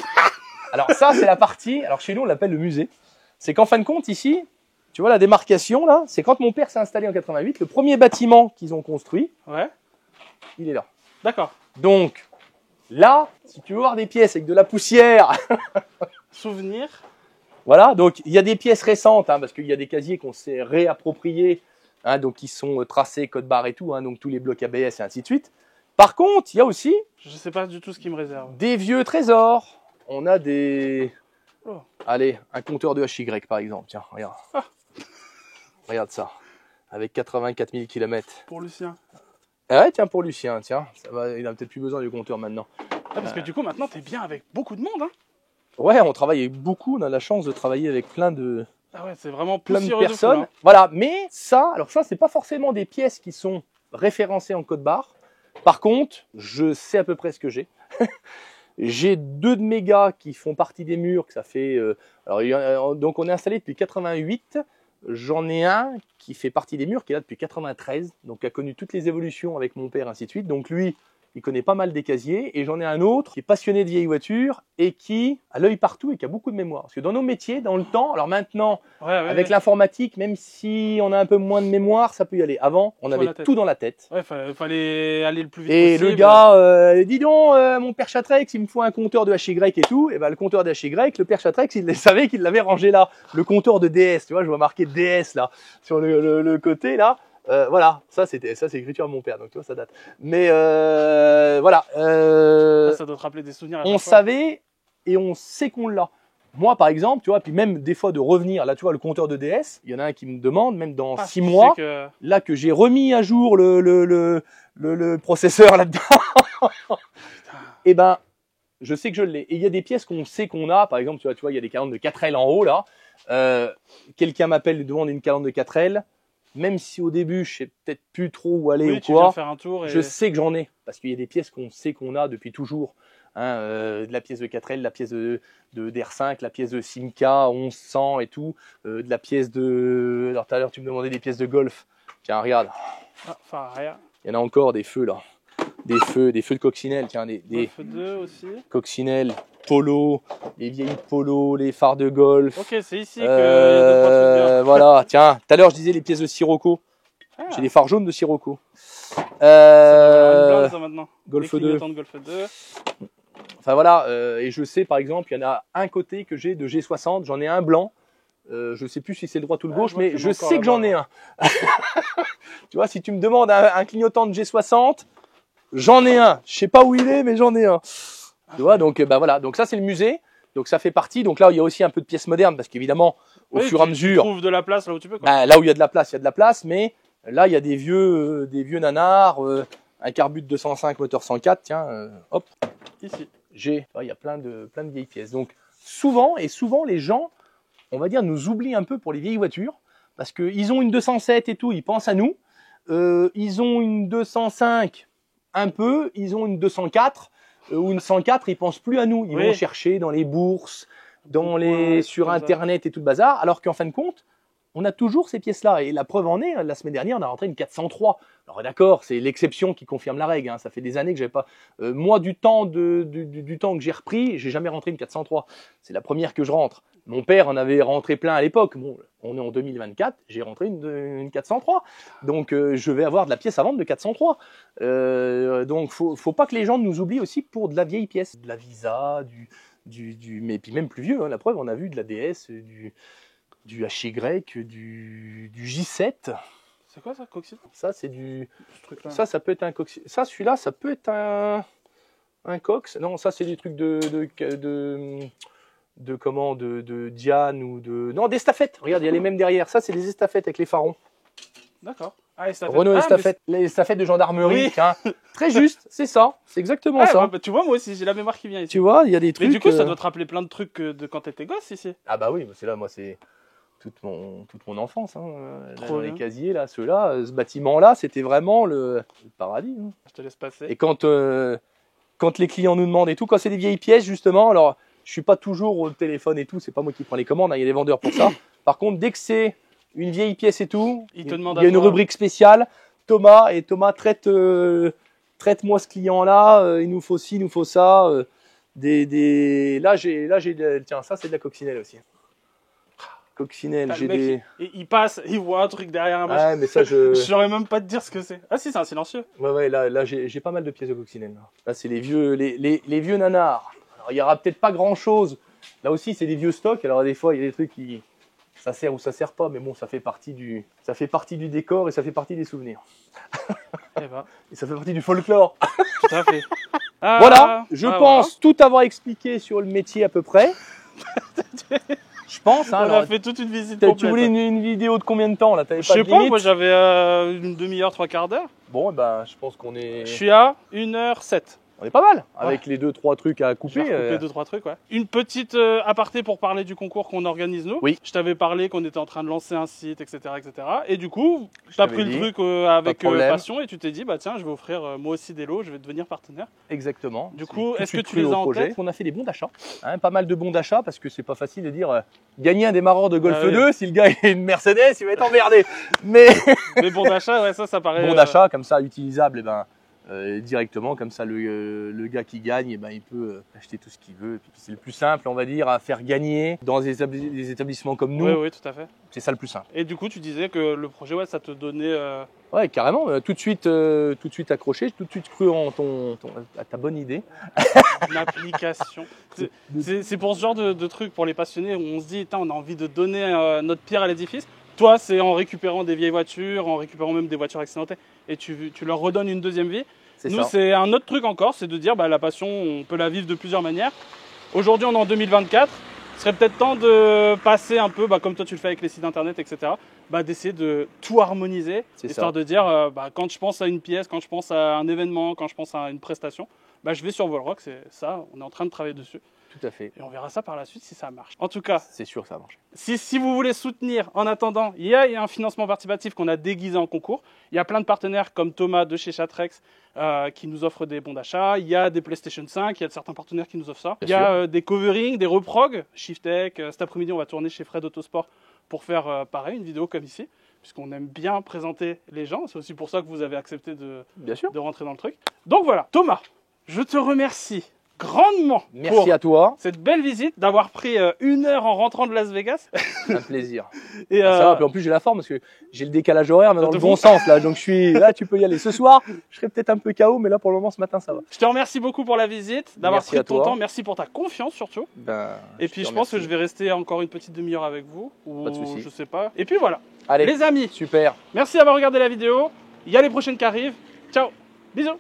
Alors ça, c'est la partie. Alors chez nous, on l'appelle le musée. C'est qu'en fin de compte, ici, tu vois la démarcation là, c'est quand mon père s'est installé en 88, le premier bâtiment qu'ils ont construit. Ouais. Il est là. D'accord. Donc là, si tu veux voir des pièces avec de la poussière. Souvenir. Voilà, donc il y a des pièces récentes, hein, parce qu'il y a des casiers qu'on s'est réappropriés, hein, donc qui sont tracés, code barre et tout, hein, donc tous les blocs ABS et ainsi de suite. Par contre, il y a aussi... Je sais pas du tout ce qui me réserve. Des vieux trésors. On a des... Oh. Allez, un compteur de HY par exemple, tiens, regarde. Ah. Regarde ça, avec 84 000 km. Pour Lucien. Ah ouais, tiens, pour Lucien, tiens, ça va, il a peut-être plus besoin du compteur maintenant. Ah, parce que du coup, maintenant, tu es bien avec beaucoup de monde, hein. Ouais, on travaille avec beaucoup, on a la chance de travailler avec plein de... Ah ouais, c'est vraiment plein de personnes. Fou, hein. Voilà, mais ça, alors ça, c'est pas forcément des pièces qui sont référencées en code barre. Par contre, je sais à peu près ce que j'ai. J'ai 2 de mes gars qui font partie des murs, que ça fait... donc on est installé depuis 88. J'en ai un qui fait partie des murs, qui est là depuis 93, donc qui a connu toutes les évolutions avec mon père, ainsi de suite. Donc lui, il connaît pas mal des casiers. Et j'en ai un autre qui est passionné de vieilles voitures et qui a l'œil partout et qui a beaucoup de mémoire. Parce que dans nos métiers, dans le temps, alors maintenant, avec l'informatique, même si on a un peu moins de mémoire, ça peut y aller. Avant, on avait tout dans la tête. Ouais, fallait aller le plus vite possible. Et le gars, dis donc, mon père Chatrec, il me faut un compteur de HY et tout. Et le compteur de HY, le père Chatrec, il savait qu'il l'avait rangé là. Le compteur de DS, tu vois, je vois marqué DS là, sur le côté là. Voilà, ça c'est l'écriture de mon père, donc tu vois, ça date. Mais voilà. Ça doit te rappeler des souvenirs. On savait et on sait qu'on l'a. Moi, par exemple, tu vois, puis même des fois de revenir, là, tu vois, le compteur de DS, il y en a un qui me demande, même dans 6 mois, là que j'ai remis à jour le processeur là-dedans, et Je sais que je l'ai. Et il y a des pièces qu'on sait qu'on a. Par exemple, tu vois, il y a des calandres de 4L en haut là. Quelqu'un m'appelle et demande une calandre de 4L. Même si au début, je sais peut-être plus trop où aller ou tu viens quoi, faire un tour et... je sais que j'en ai. Parce qu'il y a des pièces qu'on sait qu'on a depuis toujours. De la pièce de 4L, la pièce de DR5, la pièce de Simca 1100 et tout. De la pièce de... Alors tout à l'heure, tu me demandais des pièces de golf. Tiens, regarde. Enfin, rien. Il y en a encore des feux là. Des feux de coccinelle. Tiens, des feux 2 aussi. Coccinelle, polo, les vieilles polos, les phares de golf. Ok, c'est ici que y a deux, trois trucs bien. Voilà, tiens, tout à l'heure je disais les pièces de Sirocco. J'ai des phares jaunes de Sirocco. Ça une blinde, ça, maintenant. Golf Les 2. clignotants de Golf 2. Enfin voilà, et je sais par exemple, il y en a un côté que j'ai de G60, j'en ai un blanc. Je sais plus si c'est le droit ou le gauche, mais je sais que j'en ai un. Tu vois, si tu me demandes un clignotant de G60, j'en ai un. Je sais pas où il est, mais j'en ai un. Tu vois, donc bah voilà, donc ça c'est le musée. Donc ça fait partie. Donc là, il y a aussi un peu de pièces modernes parce qu'évidemment, au fur et à mesure, tu trouves de la place là où tu peux. Quoi. Bah, là où il y a de la place, il y a de la place, mais là il y a des vieux nanars, un Carbut 205 moteur 104. Tiens, hop. Ici. Il y a plein de vieilles pièces. Donc souvent les gens, on va dire, nous oublient un peu pour les vieilles voitures parce que ils ont une 207 et tout, ils pensent à nous. Ils ont une 205 un peu, ils ont une 204 ou une 104, ils pensent plus à nous. Ils vont chercher dans les bourses, sur Internet et tout le bazar, alors qu'en fin de compte, on a toujours ces pièces-là. Et la preuve en est, la semaine dernière, on a rentré une 403. Alors d'accord, c'est l'exception qui confirme la règle. Hein. Ça fait des années que j'avais pas. Moi, du temps que j'ai repris, j'ai jamais rentré une 403. C'est la première que je rentre. Mon père en avait rentré plein à l'époque. Bon, on est en 2024, j'ai rentré une 403. Donc je vais avoir de la pièce à vendre de 403. Donc faut pas que les gens nous oublient aussi pour de la vieille pièce, de la Visa, mais puis même plus vieux. Hein. La preuve, on a vu de la DS, du HY, du J7. C'est quoi ça, Coxit? Ça, c'est du. Ça peut être un Coxit. Ça, celui-là, ça peut être un Cox. Non, ça, c'est des trucs de Diane ou de. Non, d'estafettes. Regarde, il y a les mêmes derrière. Ça, c'est des estafettes avec les farons. D'accord. Renault estafette. Les estafettes de gendarmerie. Oui. Tiens. Très juste, c'est ça. C'est exactement ça. Bah, tu vois, moi aussi, j'ai la mémoire qui vient ici. Tu vois, il y a des trucs. Mais du coup, ça doit te rappeler plein de trucs de quand t'étais gosse ici. Ah bah oui, c'est là, moi, c'est toute mon enfance. Hein. Là, dans les casiers, là, ceux-là, ce bâtiment-là, c'était vraiment le paradis. Hein. Je te laisse passer. Et quand les clients nous demandent et tout, quand c'est des vieilles pièces, justement, alors je suis pas toujours au téléphone et tout, c'est pas moi qui prends les commandes, hein, il y a des vendeurs pour ça. Par contre, dès que c'est une vieille pièce et tout, il y a une rubrique spéciale. Thomas traite-moi ce client-là, il nous faut ci, il nous faut ça. Là, tiens, ça c'est de la coccinelle aussi. Coccinelle, j'ai des. Il passe, il voit un truc derrière un match. Ouais, mais ça je saurais même pas te dire ce que c'est. Ah si, c'est un silencieux. Ouais, là j'ai pas mal de pièces de coccinelle. Là, c'est les vieux nanars. Alors, il y aura peut-être pas grand-chose. Là aussi, c'est des vieux stocks. Alors des fois, il y a des trucs qui ça sert ou ça sert pas, mais bon, ça fait partie du décor et ça fait partie des souvenirs. Et ça fait partie du folklore. Tout à fait. Voilà, je pense tout avoir expliqué sur le métier à peu près. Je pense. Hein, on a fait toute une visite complète. Tu voulais une vidéo de combien de temps là? Je sais pas, moi j'avais une demi-heure, 3/4 d'heure. Bon, ben, je pense qu'on est. Je suis à 1h07. On est pas mal, avec les 2-3 trucs à couper. Couper 2-3 trucs, ouais. Une petite aparté pour parler du concours qu'on organise nous. Oui. Je t'avais parlé qu'on était en train de lancer un site, etc. etc. Et du coup, tu as pris le truc avec passion et tu t'es dit, bah tiens, je vais offrir moi aussi des lots, je vais devenir partenaire. Exactement. Du coup, est-ce que tu les as en tête? On a fait des bons d'achat, hein, pas mal de bons d'achat, parce que c'est pas facile de dire gagner un démarreur de Golf 2, si le gars est une Mercedes, il va être emmerdé. Mais bons d'achat, ouais, ça paraît. Bon d'achat, comme ça, utilisable, et ben. Directement, comme ça le gars qui gagne, il peut acheter tout ce qu'il veut. Et puis, c'est le plus simple, on va dire, à faire gagner dans des établissements comme nous. Oui, tout à fait. C'est ça le plus simple. Et du coup, tu disais que le projet, ça te donnait. Ouais, carrément. Tout de suite accroché, tout de suite cru à ta bonne idée. Une application. C'est pour ce genre de truc, pour les passionnés, où on se dit, on a envie de donner notre pierre à l'édifice. Toi, c'est en récupérant des vieilles voitures, en récupérant même des voitures accidentées, et tu leur redonnes une deuxième vie. Nous, c'est un autre truc encore, c'est de dire la passion, on peut la vivre de plusieurs manières. Aujourd'hui, on est en 2024. Ce serait peut-être temps de passer un peu, comme toi tu le fais avec les sites internet, etc., d'essayer de tout harmoniser, histoire de dire, quand je pense à une pièce, quand je pense à un événement, quand je pense à une prestation, bah, je vais sur Volrock, c'est ça, on est en train de travailler dessus. Tout à fait. Et on verra ça par la suite si ça marche. En tout cas, c'est sûr que ça va marcher. Si vous voulez soutenir, en attendant, il y a un financement participatif qu'on a déguisé en concours. Il y a plein de partenaires comme Thomas de chez Chatrex qui nous offrent des bons d'achat. Il y a des PlayStation 5, il y a certains partenaires qui nous offrent ça. Il y a des coverings, des reprogs. Shifttech, cet après-midi, on va tourner chez Fred Autosport pour faire pareil, une vidéo comme ici, puisqu'on aime bien présenter les gens. C'est aussi pour ça que vous avez accepté de rentrer dans le truc. Donc voilà, Thomas, je te remercie grandement merci à toi. Cette belle visite, d'avoir pris 1 heure en rentrant de Las Vegas. Un plaisir. Et ça va, puis en plus j'ai la forme parce que j'ai le décalage horaire mais dans le bon sens là, donc je suis là, tu peux y aller. Ce soir, je serai peut-être un peu KO, mais là pour le moment ce matin ça va. Je te remercie beaucoup pour la visite, d'avoir pris ton temps, merci pour ta confiance surtout. Et puis je pense que je vais rester encore une petite demi-heure avec vous, ou pas de souci. Je sais pas. Et puis voilà. Allez, les amis, super. Merci d'avoir regardé la vidéo. Il y a les prochaines qui arrivent. Ciao, bisous.